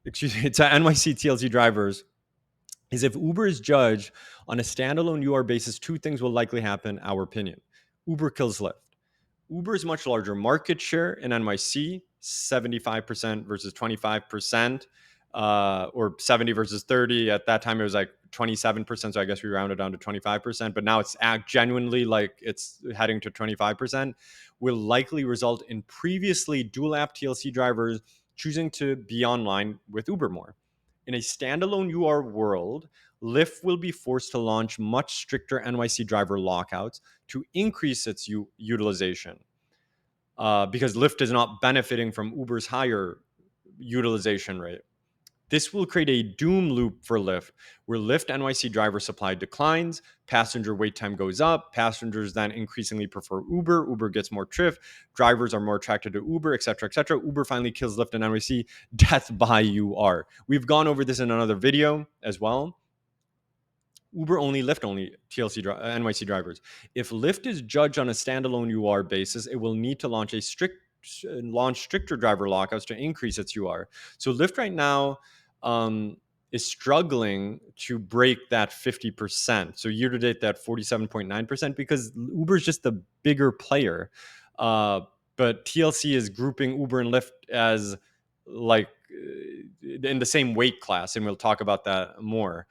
to NYC TLC drivers, is if Uber is judged on a standalone UR basis, two things will likely happen, our opinion. Uber kills Lyft. Uber's much larger market share in NYC, 75% versus 25%, or 70 versus 30. At that time, it was like 27%. So I guess we rounded down to 25%. But now it's genuinely like it's heading to 25%, will likely result in previously dual app TLC drivers choosing to be online with Uber more. In a standalone UR world, Lyft will be forced to launch much stricter NYC driver lockouts to increase its utilization because Lyft is not benefiting from Uber's higher utilization rate. This will create a doom loop for Lyft, where Lyft NYC driver supply declines, passenger wait time goes up, passengers then increasingly prefer Uber, Uber gets more trips, drivers are more attracted to Uber, etc., etc. Uber finally kills Lyft and NYC, death by UR. We've gone over this in another video as well. Uber only, Lyft only, TLC NYC drivers. If Lyft is judged on a standalone UR basis, it will need to launch stricter driver lockouts to increase its UR. So Lyft right now is struggling to break that 50%. So year to date, that 47.9%, because Uber is just the bigger player. But TLC is grouping Uber and Lyft as like in the same weight class, and we'll talk about that more.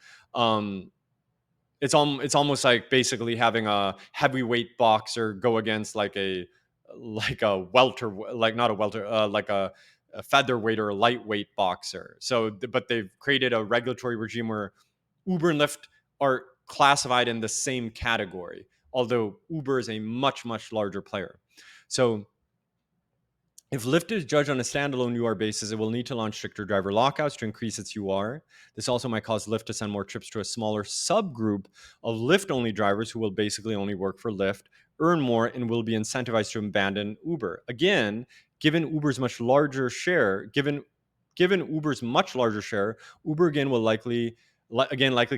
It's almost like basically having a heavyweight boxer go against like a welter, like not a welter, like a featherweight or a lightweight boxer. So, but they've created a regulatory regime where Uber and Lyft are classified in the same category, although Uber is a much, much larger player. So if Lyft is judged on a standalone UR basis, it will need to launch stricter driver lockouts to increase its UR. This also might cause Lyft to send more trips to a smaller subgroup of Lyft-only drivers who will basically only work for Lyft, earn more, and will be incentivized to abandon Uber. Again, given Uber's much larger share, Uber again will likely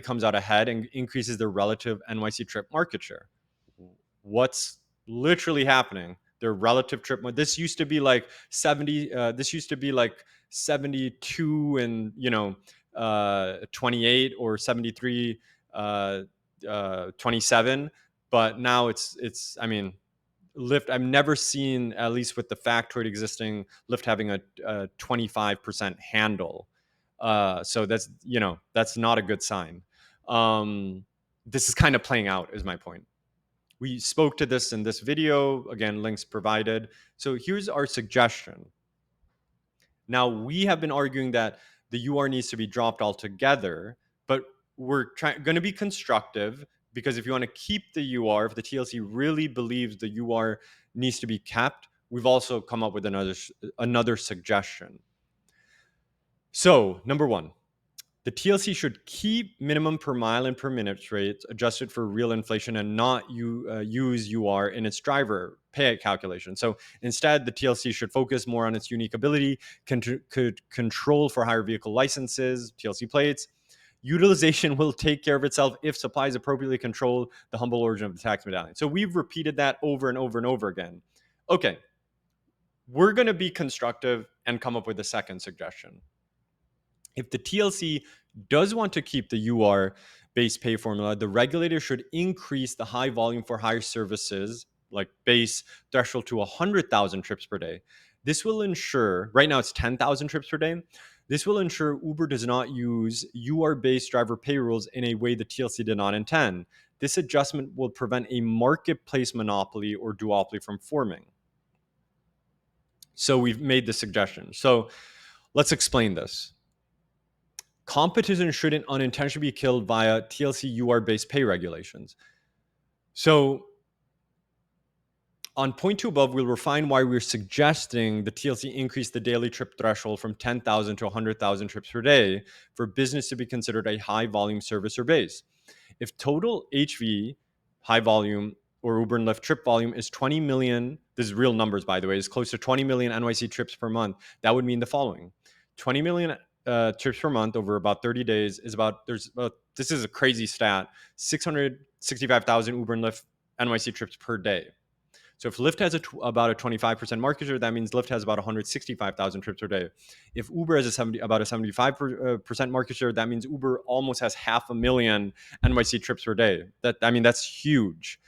comes out ahead and increases their relative NYC trip market share. What's literally happening? Their relative trip. This used to be like 70. This used to be like 72 and 28 or 73, 27. But now it's. I mean, Lyft. I've never seen, at least with the factoid existing, Lyft having a 25% handle. So that's not a good sign. This is kind of playing out, is my point. We spoke to this in this video. Again, links provided. So here's our suggestion. Now, we have been arguing that the UR needs to be dropped altogether, but we're going to be constructive, because if you want to keep the UR, if the TLC really believes the UR needs to be kept, we've also come up with another suggestion. So, number one, The TLC should keep minimum per mile and per minute rates adjusted for real inflation and not use UR in its driver pay calculation. So instead, the TLC should focus more on its unique ability, could control for higher vehicle licenses, TLC plates. Utilization will take care of itself if supplies appropriately control the humble origin of the tax medallion. So we've repeated that over and over and over again. Okay, we're going to be constructive and come up with a second suggestion. If the TLC does want to keep the UR base pay formula, the regulator should increase the high volume for higher services, like base threshold to 100,000 trips per day. This will ensure, right now it's 10,000 trips per day. This will ensure Uber does not use UR-based driver pay rules in a way the TLC did not intend. This adjustment will prevent a marketplace monopoly or duopoly from forming. So we've made the suggestion. So let's explain this. Competition shouldn't unintentionally be killed via TLC UR-based pay regulations. So on point two above, we'll refine why we're suggesting the TLC increase the daily trip threshold from 10,000 to 100,000 trips per day for business to be considered a high volume service or base. If total HV, high volume, or Uber and Lyft trip volume is 20 million, this is real numbers, by the way, is close to 20 million NYC trips per month, that would mean the following. 20 million trips per month over about 30 days is this is a crazy stat, 665,000 Uber and Lyft NYC trips per day. So if Lyft has about a 25% market share, that means Lyft has about 165,000 trips per day. If Uber has about a 75% market share, that means Uber almost has 500,000 NYC trips per day. That's huge.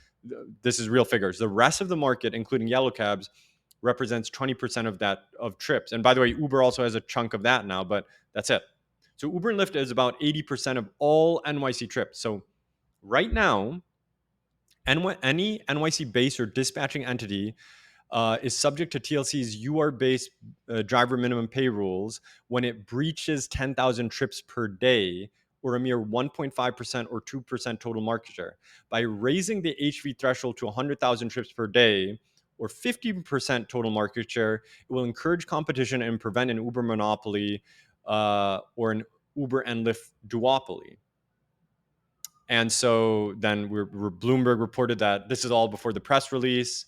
This is real figures. The rest of the market, including yellow cabs, represents 20% of trips. And by the way, Uber also has a chunk of that now, but that's it. So Uber and Lyft is about 80% of all NYC trips. So right now, any NYC base or dispatching entity is subject to TLC's UR-based driver minimum pay rules when it breaches 10,000 trips per day or a mere 1.5% or 2% total market share. By raising the HV threshold to 100,000 trips per day or 50% total market share, it will encourage competition and prevent an Uber monopoly or an Uber and Lyft duopoly. And so then Bloomberg reported that this is all before the press release.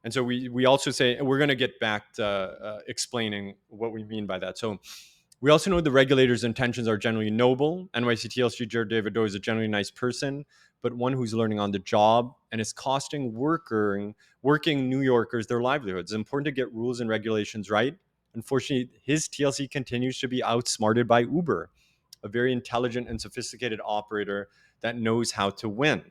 And so we also say, we're going to get back to explaining what we mean by that. So we also know the regulator's intentions are generally noble. NYC TLC Chair David Do is a generally nice person, but one who's learning on the job and is costing working New Yorkers their livelihoods. It's important to get rules and regulations right. Unfortunately, his TLC continues to be outsmarted by Uber, a very intelligent and sophisticated operator that knows how to win.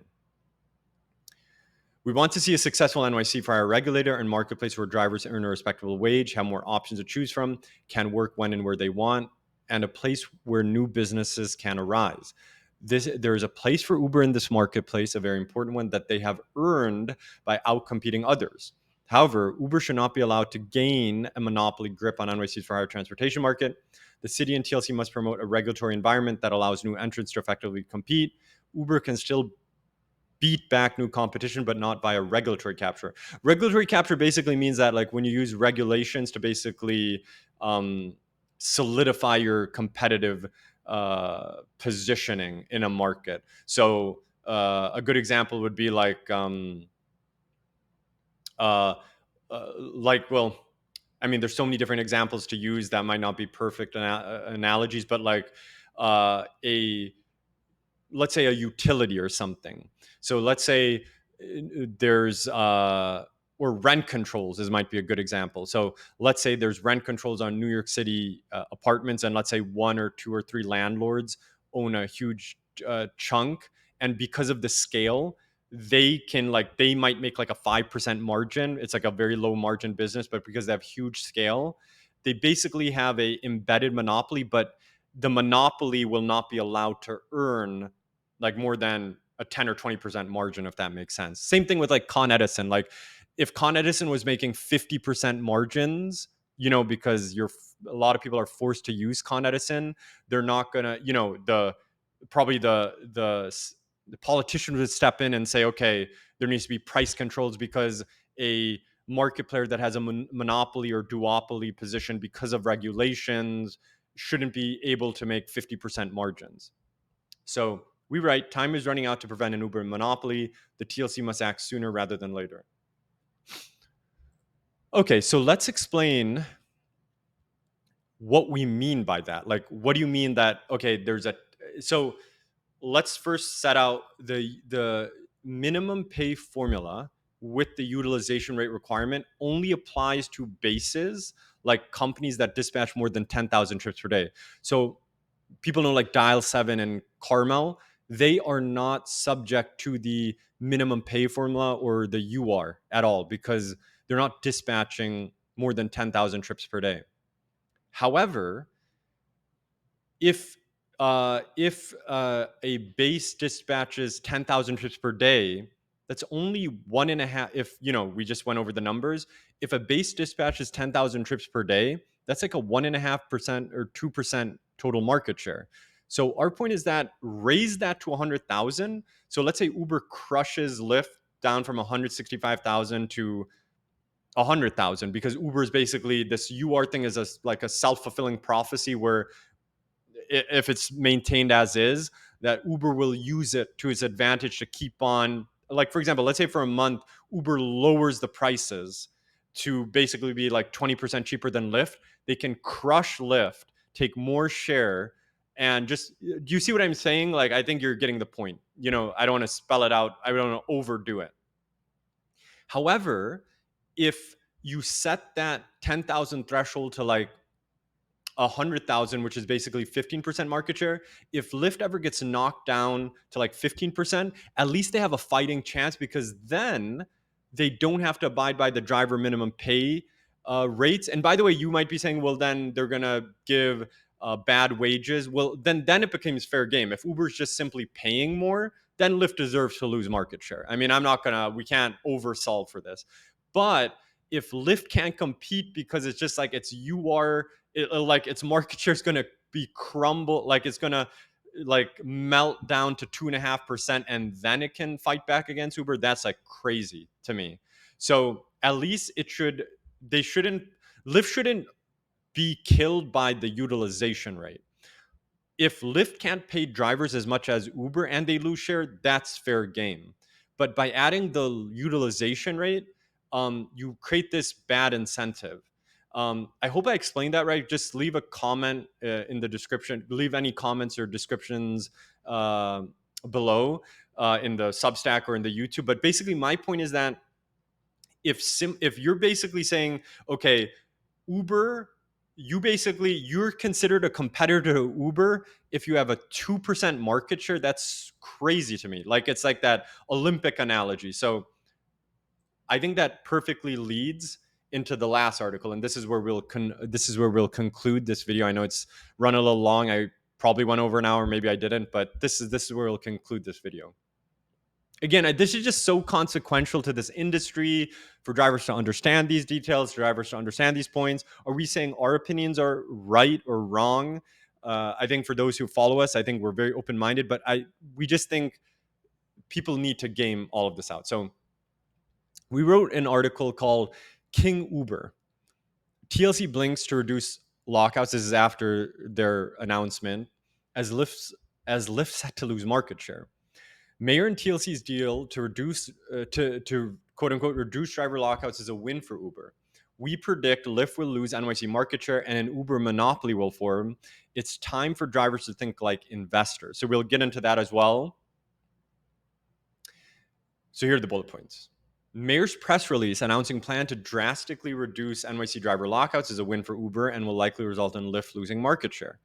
We want to see a successful NYC for our regulator and marketplace where drivers earn a respectable wage, have more options to choose from, can work when and where they want, and a place where new businesses can arise. There is a place for Uber in this marketplace, a very important one that they have earned by outcompeting others. However, Uber should not be allowed to gain a monopoly grip on NYC's for hire transportation market. The city and TLC must promote a regulatory environment that allows new entrants to effectively compete. Uber can still beat back new competition, but not via regulatory capture. Regulatory capture basically means that, like, when you use regulations to basically solidify your competitive positioning in a market. So a good example would be there's so many different examples to use that might not be perfect analogies, but let's say a utility or something. So let's say there's or rent controls might be a good example. So let's say there's rent controls on New York City apartments, and let's say one or two or three landlords own a huge chunk, and because of the scale, they might make like a 5% margin. It's like a very low margin business, but because they have huge scale, they basically have a embedded monopoly, but the monopoly will not be allowed to earn like more than a 10 or 20% margin, if that makes sense. Same thing with like Con Edison. Like if Con Edison was making 50% margins, because a lot of people are forced to use Con Edison, they're not gonna, the politicians would step in and say, okay, there needs to be price controls because a market player that has a monopoly or duopoly position because of regulations shouldn't be able to make 50% margins. So we write, time is running out to prevent an Uber monopoly. The TLC must act sooner rather than later. Okay, so let's explain what we mean by that. Like, what do you mean that, okay, so let's first set out the minimum pay formula with the utilization rate requirement only applies to bases like companies that dispatch more than 10,000 trips per day. So people know like Dial 7 and Carmel, they are not subject to the minimum pay formula or the UR at all because they're not dispatching more than 10,000 trips per day. However, if a base dispatches 10,000 trips per day, that's only 1.5. If we just went over the numbers. If a base dispatches 10,000 trips per day, that's like a 1.5% or 2% total market share. So our point is that raise that to 100,000. So let's say Uber crushes Lyft down from 165,000 to 100,000 because Uber is basically this UR thing is like a self-fulfilling prophecy where if it's maintained as is, that Uber will use it to its advantage to keep on. Like, for example, let's say for a month, Uber lowers the prices to basically be like 20% cheaper than Lyft. They can crush Lyft, take more share, and just, do you see what I'm saying? Like, I think you're getting the point. I don't want to spell it out. I don't want to overdo it. However, if you set that 10,000 threshold to like 100,000, which is basically 15% market share. If Lyft ever gets knocked down to like 15%, at least they have a fighting chance because then they don't have to abide by the driver minimum pay rates. And by the way, you might be saying, well, then they're going to give bad wages. Well, then it becomes fair game. If Uber's just simply paying more, then Lyft deserves to lose market share. I mean, we can't oversolve for this. But if Lyft can't compete because it's just like like its market share is going to be crumble, like it's going to like melt down to 2.5%, and then it can fight back against Uber. That's like crazy to me. So at least Lyft shouldn't be killed by the utilization rate. If Lyft can't pay drivers as much as Uber and they lose share, that's fair game. But by adding the utilization rate, you create this bad incentive. I hope I explained that right. Just leave a comment in the description. Leave any comments or descriptions below in the Substack or in the YouTube. But basically, my point is that if you're basically saying, okay, Uber, you're considered a competitor to Uber if you have a 2% market share. That's crazy to me. Like, it's like that Olympic analogy. So I think that perfectly leads into the last article, and this is where we'll conclude this video. I know it's run a little long. I probably went over an hour, maybe I didn't, but this is where we'll conclude this video. Again, this is just so consequential to this industry for drivers to understand these details, drivers to understand these points. Are we saying our opinions are right or wrong? I think for those who follow us, I think we're very open-minded, but we just think people need to game all of this out. So we wrote an article called King Uber. TLC blinks to reduce lockouts. This is after their announcement, as Lyft set to lose market share. Mayor and TLC's deal to reduce to quote unquote reduce driver lockouts is a win for Uber. We predict Lyft will lose NYC market share and an Uber monopoly will form. It's time for drivers to think like investors. So we'll get into that as well. So here are the bullet points. Mayor's press release announcing plan to drastically reduce NYC driver lockouts is a win for Uber and will likely result in Lyft losing market share.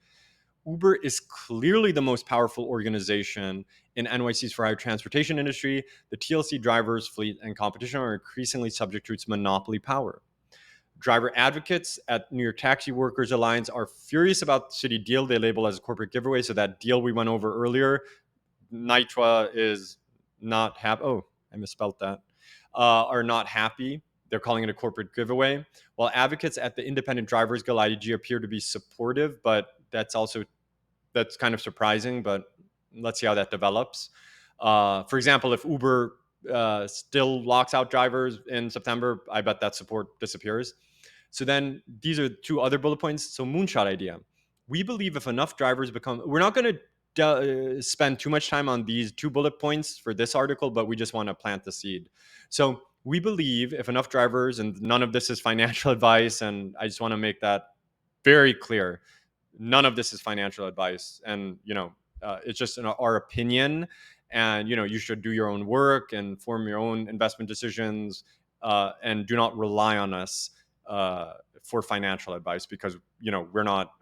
Uber is clearly the most powerful organization in NYC's for-hire transportation industry. The TLC drivers, fleet, and competition are increasingly subject to its monopoly power. Driver advocates at New York Taxi Workers Alliance are furious about the city deal they label as a corporate giveaway. So that deal we went over earlier, NYTWA is not happy. Oh, I misspelled that. Are not happy. They're calling it a corporate giveaway. While advocates at the Independent Drivers Guild IDG appear to be supportive, but that's kind of surprising, but let's see how that develops. For example, if Uber still locks out drivers in September, I bet that support disappears. So then these are two other bullet points. So moonshot idea. we believe if enough drivers become, we're not going to spend too much time on these 2 bullet points for this article, but we just want to plant the seed. So we believe if enough drivers, and none of this is financial advice, and I just want to make that very clear, none of this is financial advice, and it's just our opinion, and you should do your own work and form your own investment decisions, and do not rely on us for financial advice, because we're not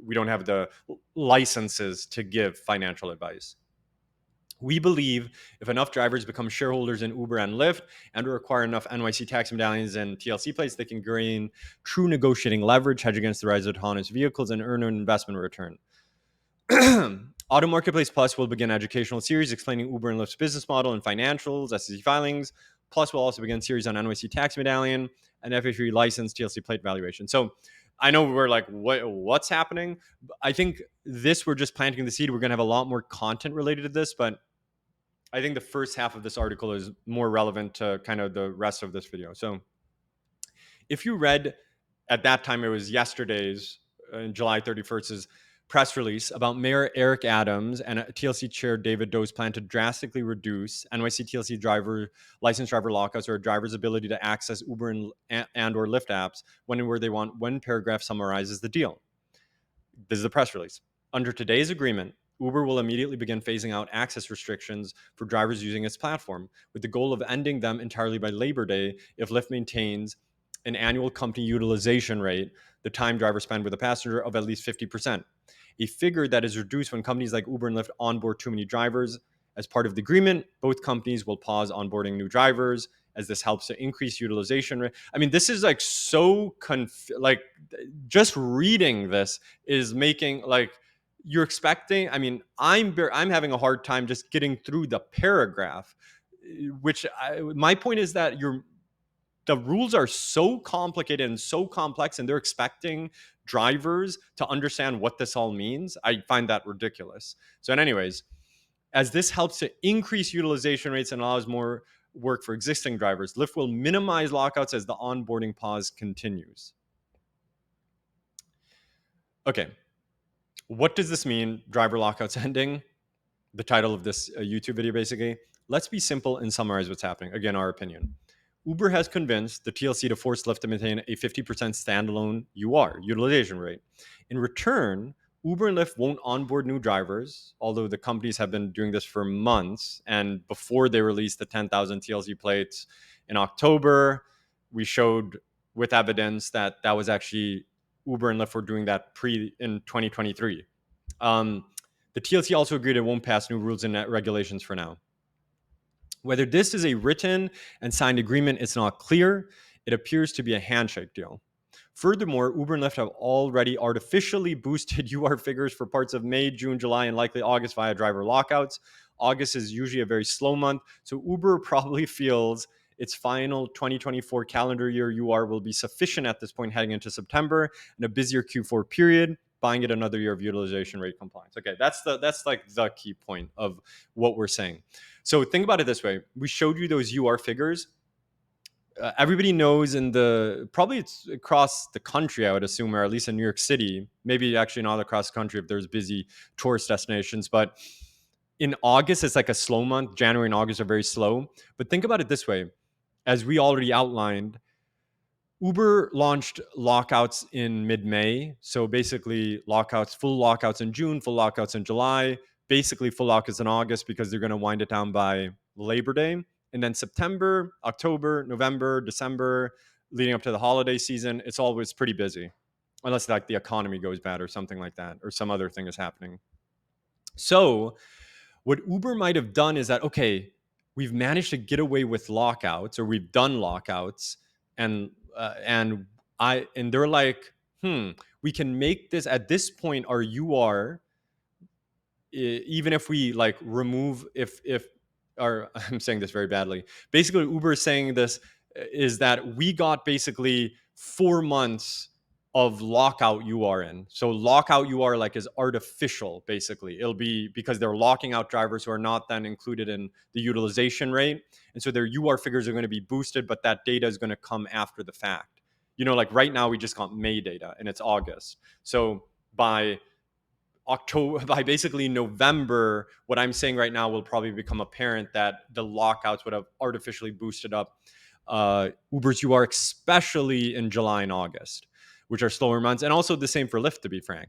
we don't have the licenses to give financial advice. We believe if enough drivers become shareholders in Uber and Lyft and require enough NYC tax medallions and TLC plates, they can gain true negotiating leverage, hedge against the rise of autonomous vehicles, and earn an investment return. AutoMarketplace Plus will begin educational series explaining Uber and Lyft's business model and financials, SEC filings. Plus will also begin series on NYC tax medallion and FHV license TLC plate valuation. So I know we're like, what's happening? I think we're just planting the seed. We're going to have a lot more content related to this, but I think the first half of this article is more relevant to kind of the rest of this video. So if you read at that time, it was yesterday's, July 31st's press release about Mayor Eric Adams and TLC Chair David Do's plan to drastically reduce NYC TLC licensed driver lockouts, or a driver's ability to access Uber and or Lyft apps when and where they want, one paragraph summarizes the deal. This is the press release. Under today's agreement, Uber will immediately begin phasing out access restrictions for drivers using its platform, with the goal of ending them entirely by Labor Day if Lyft maintains an annual company utilization rate, the time drivers spend with a passenger, of at least 50%. A figure that is reduced when companies like Uber and Lyft onboard too many drivers. As part of the agreement, both companies will pause onboarding new drivers, as this helps to increase utilization rate. I mean, this is like so just reading this is making like you're expecting. I mean, I'm having a hard time just getting through the paragraph, my point is that the rules are so complicated and so complex, and they're expecting drivers to understand what this all means. I find that ridiculous. So, anyways, as this helps to increase utilization rates and allows more work for existing drivers, Lyft will minimize lockouts as the onboarding pause continues. Okay, what does this mean? Driver lockouts ending? The title of this YouTube video, basically. Let's be simple and summarize what's happening. Again, our opinion. Uber has convinced the TLC to force Lyft to maintain a 50% standalone utilization rate. In return, Uber and Lyft won't onboard new drivers, although the companies have been doing this for months. And before they released the 10,000 TLC plates in October, we showed with evidence that was actually Uber and Lyft were doing that in 2023. The TLC also agreed it won't pass new rules and regulations for now. Whether this is a written and signed agreement, it's not clear. It appears to be a handshake deal. Furthermore, Uber and Lyft have already artificially boosted UR figures for parts of May, June, July, and likely August via driver lockouts. August is usually a very slow month, so Uber probably feels its final 2024 calendar year UR will be sufficient at this point heading into September and a busier Q4 period, buying it another year of utilization rate compliance. Okay, that's like the key point of what we're saying. So think about it this way. We showed you those UR figures. Everybody knows probably it's across the country, I would assume, or at least in New York City, maybe actually not across the country if there's busy tourist destinations. But in August, it's like a slow month. January and August are very slow. But think about it this way. As we already outlined, Uber launched lockouts in mid-May. So basically full lockouts in June, full lockouts in July, basically full lockouts in August because they're going to wind it down by Labor Day. And then September, October, November, December, leading up to the holiday season, it's always pretty busy. Unless like the economy goes bad or something like that, or some other thing is happening. So what Uber might have done is that, okay, we've managed to get away with lockouts, or we've done lockouts, and they're like, we can make this at this point our UR, even if we like remove or I'm saying this very badly. Basically, Uber is saying this is that we got basically 4 months of lockout UR in. So lockout UR like is artificial, basically. It'll be because they're locking out drivers who are not then included in the utilization rate. And so their UR figures are going to be boosted, but that data is going to come after the fact. Like right now we just got May data and it's August. So by October, by basically November, what I'm saying right now will probably become apparent that the lockouts would have artificially boosted up Uber's UR, especially in July and August, which are slower months. And also the same for Lyft, to be frank.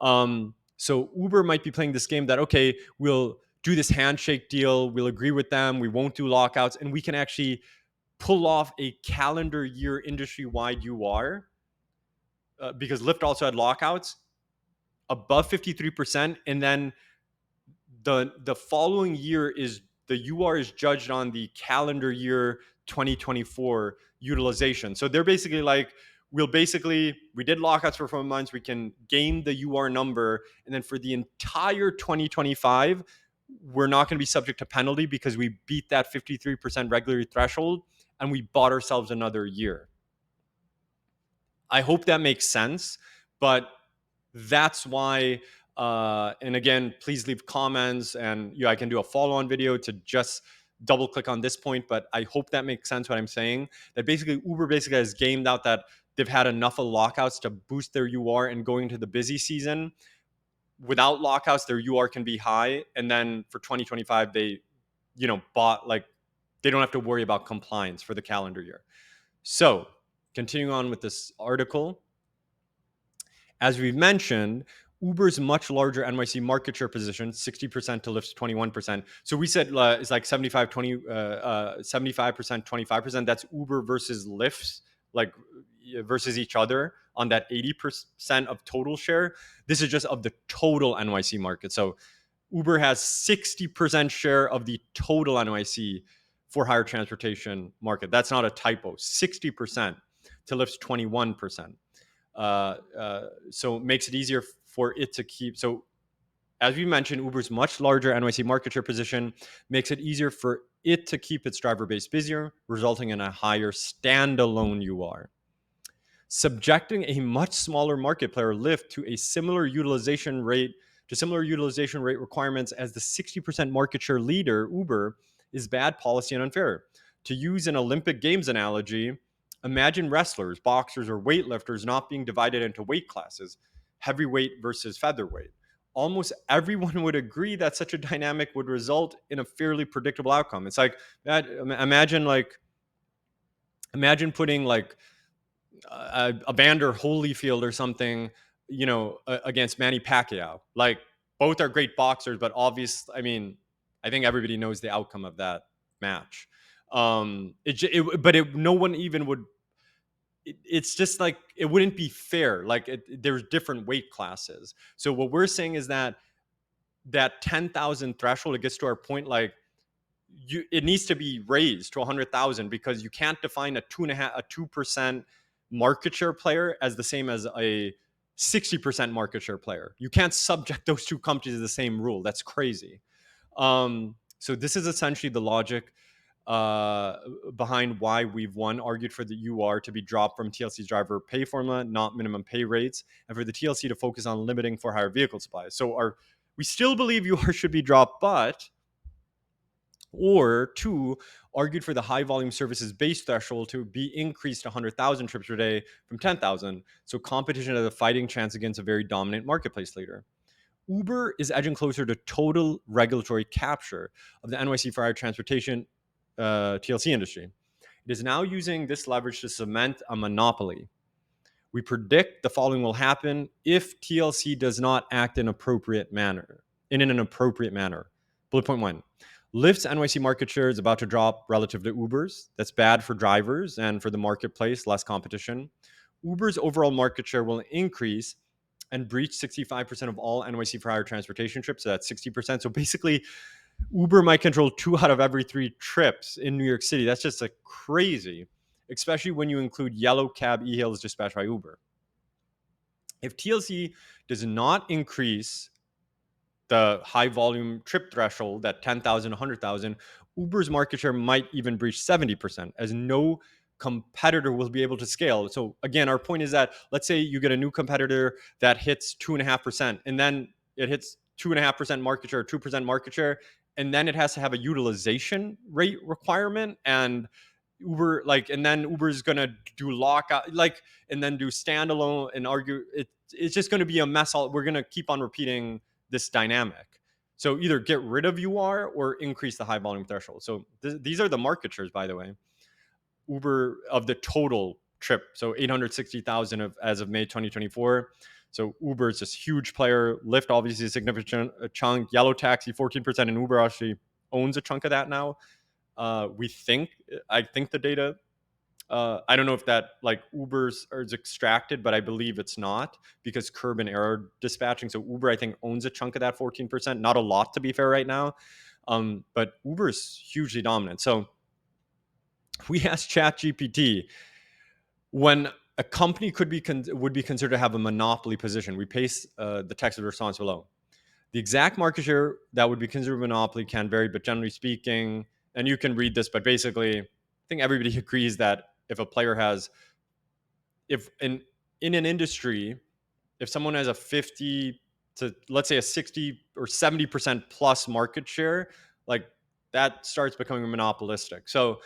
So Uber might be playing this game that, okay, we'll do this handshake deal, we'll agree with them, we won't do lockouts, and we can actually pull off a calendar year industry-wide UR, because Lyft also had lockouts above 53%, and then the following year is the UR is judged on the calendar year 2024 utilization. So they're basically like, we did lockouts for 4 months, we can game the UR number, and then for the entire 2025, we're not going to be subject to penalty because we beat that 53% regulatory threshold and we bought ourselves another year. I hope that makes sense, but that's why. And again, please leave comments, and I can do a follow-on video to just double click on this point. But I hope that makes sense what I'm saying. That basically Uber basically has gamed out that they've had enough of lockouts to boost their UR, and going into the busy season without lockouts, their UR can be high, and then for 2025 they, bought, like, they don't have to worry about compliance for the calendar year. So continuing on with this article, as we've mentioned, Uber's much larger NYC market share position, 60% to Lyft's 21%. So we said it's like 75%, 25%. That's Uber versus Lyft's, like, versus each other on that 80% of total share. This is just of the total NYC market. So Uber has 60% share of the total NYC for hire transportation market. That's not a typo. 60% to Lyft's 21%. So it makes it easier for it to keep. So as we mentioned, Uber's much larger NYC market share position makes it easier for it to keep its driver base busier, resulting in a higher standalone UR. Subjecting a much smaller market player, Lyft, to similar utilization rate requirements as the 60% market share leader, Uber, is bad policy and unfair. To use an Olympic Games analogy, imagine wrestlers, boxers, or weightlifters not being divided into weight classes, heavyweight versus featherweight. Almost everyone would agree that such a dynamic would result in a fairly predictable outcome. It's like, imagine putting like a Vander Holyfield or something, against Manny Pacquiao. Like, both are great boxers, but obviously, I think everybody knows the outcome of that match. No one even would. It's just like, it wouldn't be fair. Like, there's different weight classes. So what we're saying is that 10,000 threshold, it gets to our point, like, it needs to be raised to 100,000, because you can't define a 2% market share player as the same as a 60% market share player. You can't subject those two companies to the same rule. That's crazy. So this is essentially the logic behind why we've argued for the UR to be dropped from TLC's driver pay formula, not minimum pay rates, and for the TLC to focus on limiting for hire vehicle supply. So we still believe UR should be dropped, or two, argued for the high volume services base threshold to be increased to 100,000 trips per day from 10,000. So competition has a fighting chance against a very dominant marketplace leader. Uber is edging closer to total regulatory capture of the NYC for hire transportation TLC industry. It is now using this leverage to cement a monopoly. We predict the following will happen if TLC does not act in an appropriate manner. Bullet point 1. Lyft's NYC market share is about to drop relative to Uber's. That's bad for drivers and for the marketplace, less competition. Uber's overall market share will increase and breach 65% of all NYC for hire transportation trips. So that's 60%. So basically, Uber might control 2 out of every 3 trips in New York City. That's just crazy, especially when you include yellow cab e-hails dispatched by Uber. If TLC does not increase the high volume trip threshold at 10,000, 100,000, Uber's market share might even breach 70%, as no competitor will be able to scale. So again, our point is that, let's say you get a new competitor that hits 2.5%, and then it hits 2.5% market share, 2% market share, and then it has to have a utilization rate requirement, and Uber, and then Uber's gonna do lockout, and then do standalone and argue it. it's just going to be a mess. We're going to keep on repeating this dynamic. So either get rid of UR or increase the high volume threshold. So these are the market shares, by the way. Uber of the total trip, so 860,000 as of May 2024. So Uber is this huge player. Lyft obviously a significant chunk. Yellow Taxi 14%, and Uber actually owns a chunk of that now. I think the data. I don't know if that like Uber's is extracted, but I believe it's not because Curb and Air are dispatching. So Uber, I think, owns a chunk of that 14%. Not a lot, to be fair, right now. But Uber is hugely dominant. So we asked ChatGPT when a company would be considered to have a monopoly position. We paste the text of the response below. The exact market share that would be considered a monopoly can vary, but generally speaking, and you can read this, but basically, I think everybody agrees that if a player has, if in an industry, if someone has a 50 to let's say a 60 or 70% plus market share, like that starts becoming monopolistic. So,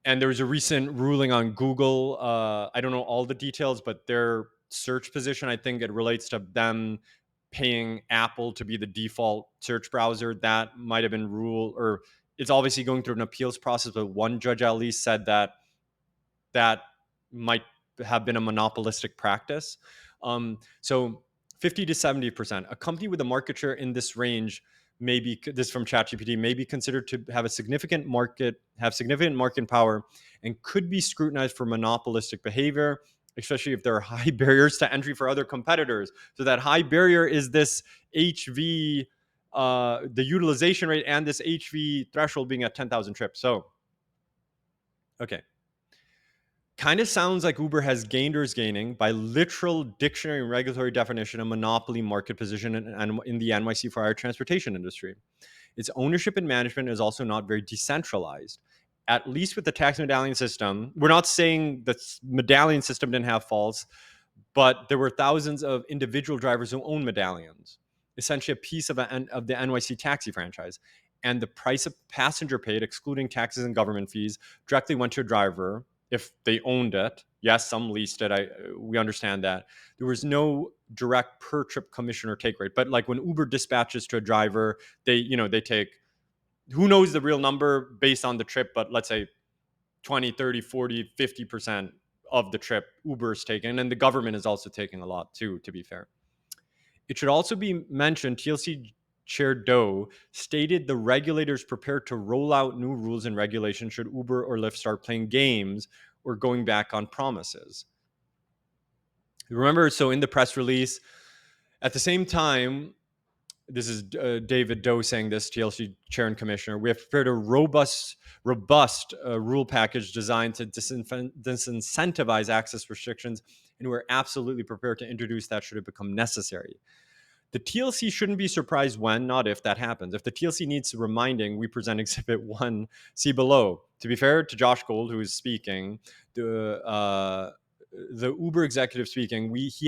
and there was a recent ruling on Google. I don't know all the details, but their search position, I think it relates to them paying Apple to be the default search browser. That might have been ruled, or it's obviously going through an appeals process, but one judge at least said that that might have been a monopolistic practice. So 50 to 70%. A company with a market share in this range may be, this from ChatGPT, may be considered to have significant market power and could be scrutinized for monopolistic behavior, especially if there are high barriers to entry for other competitors. So that high barrier is this HV, the utilization rate, and this HV threshold being at 10,000 trips. So, okay. Kind of sounds like Uber has gained or is gaining, by literal dictionary and regulatory definition, a monopoly market position in the NYC for our transportation industry. Its ownership and management is also not very decentralized. At least with the tax medallion system, we're not saying the medallion system didn't have faults, but there were thousands of individual drivers who own medallions, essentially a piece of the NYC taxi franchise. And the price of passenger paid, excluding taxes and government fees, directly went to a driver if they owned it. Yes, some leased it. We understand that. There was no direct per trip commission or take rate. But like when Uber dispatches to a driver, they take, who knows the real number based on the trip, but let's say 20, 30, 40, 50% of the trip Uber is taking. And the government is also taking a lot too, to be fair. It should also be mentioned, TLC Chair Do stated the regulators prepared to roll out new rules and regulations should Uber or Lyft start playing games or going back on promises. Remember, so in the press release, at the same time, this is David Do saying this, TLC Chair and Commissioner, we have prepared a robust rule package designed to disincentivize access restrictions, and we're absolutely prepared to introduce that should it become necessary. The TLC shouldn't be surprised when, not if, that happens. If the TLC needs reminding, we present Exhibit 1, see below. To be fair to Josh Gold, who is speaking, the Uber executive speaking, he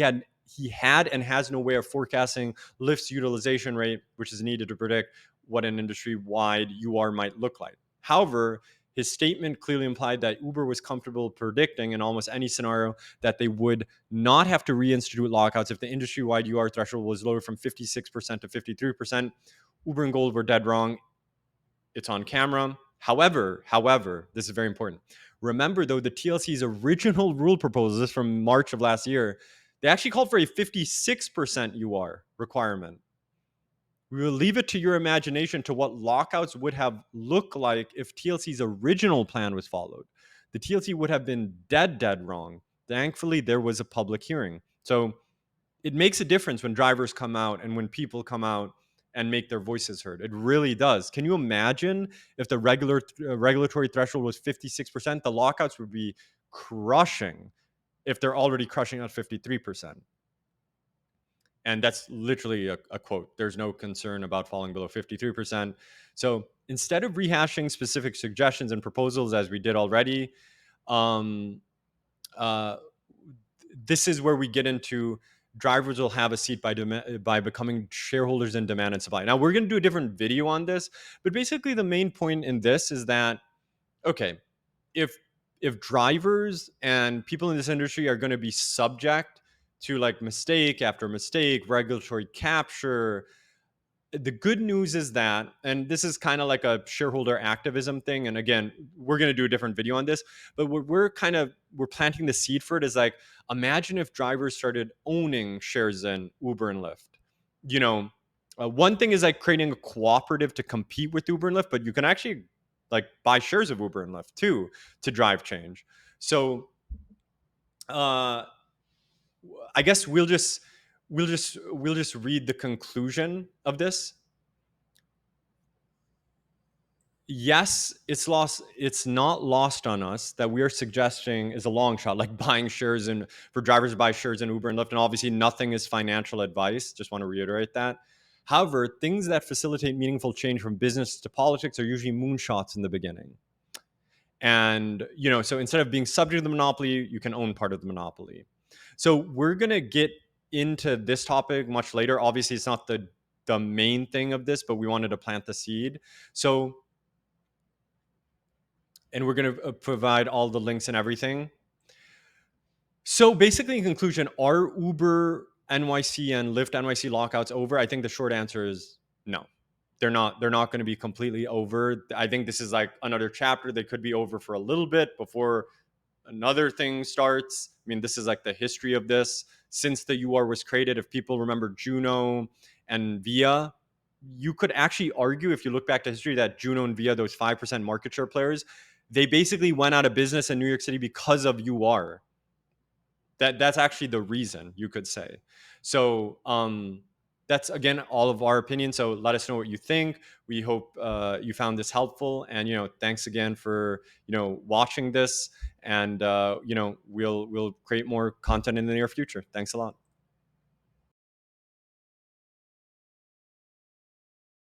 had and has no way of forecasting Lyft's utilization rate, which is needed to predict what an industry-wide UR might look like. However, his statement clearly implied that Uber was comfortable predicting in almost any scenario that they would not have to reinstitute lockouts if the industry-wide UR threshold was lowered from 56% to 53%. Uber and Gold were dead wrong. It's on camera. However, this is very important. Remember, though, the TLC's original rule proposals from March of last year, they actually called for a 56% UR requirement. We will leave it to your imagination to what lockouts would have looked like if TLC's original plan was followed. The TLC would have been dead wrong. Thankfully, there was a public hearing. So it makes a difference when drivers come out and when people come out and make their voices heard. It really does. Can you imagine if the regulatory threshold was 56%? The lockouts would be crushing if they're already crushing at 53%. And that's literally a quote. There's no concern about falling below 53%. So instead of rehashing specific suggestions and proposals as we did already, this is where we get into drivers will have a seat by becoming shareholders in demand and supply. Now, we're going to do a different video on this, but basically the main point in this is that, okay, if drivers and people in this industry are going to be subject to like mistake after mistake, regulatory capture. The good news is that, and this is kind of like a shareholder activism thing, and again, we're going to do a different video on this, but we're planting the seed for it is like, imagine if drivers started owning shares in Uber and Lyft. You know, one thing is like creating a cooperative to compete with Uber and Lyft, but you can actually like buy shares of Uber and Lyft too to drive change. So uh I guess we'll just read the conclusion of this. Yes, it's not lost on us that we are suggesting is a long shot, like buying shares and for drivers to buy shares in Uber and Lyft. And obviously nothing is financial advice. Just want to reiterate that. However, things that facilitate meaningful change from business to politics are usually moonshots in the beginning. And so instead of being subject to the monopoly, you can own part of the monopoly. So we're gonna get into this topic much later. Obviously, it's not the main thing of this, but we wanted to plant the seed. So, and we're going to provide all the links and everything. So basically, in conclusion, are Uber NYC and Lyft NYC lockouts over? I think the short answer is no. They're not. They're not going to be completely over. I think this is like another chapter. They could be over for a little bit before another thing starts. I mean, this is like the history of this since the UR was created. If people remember Juno and Via, you could actually argue, if you look back to history, that Juno and Via, those 5% market share players, they basically went out of business in New York City because of UR. That's actually the reason, you could say. So that's again all of our opinion. So let us know what you think. We hope you found this helpful, and thanks again for watching this. And we'll create more content in the near future. Thanks a lot.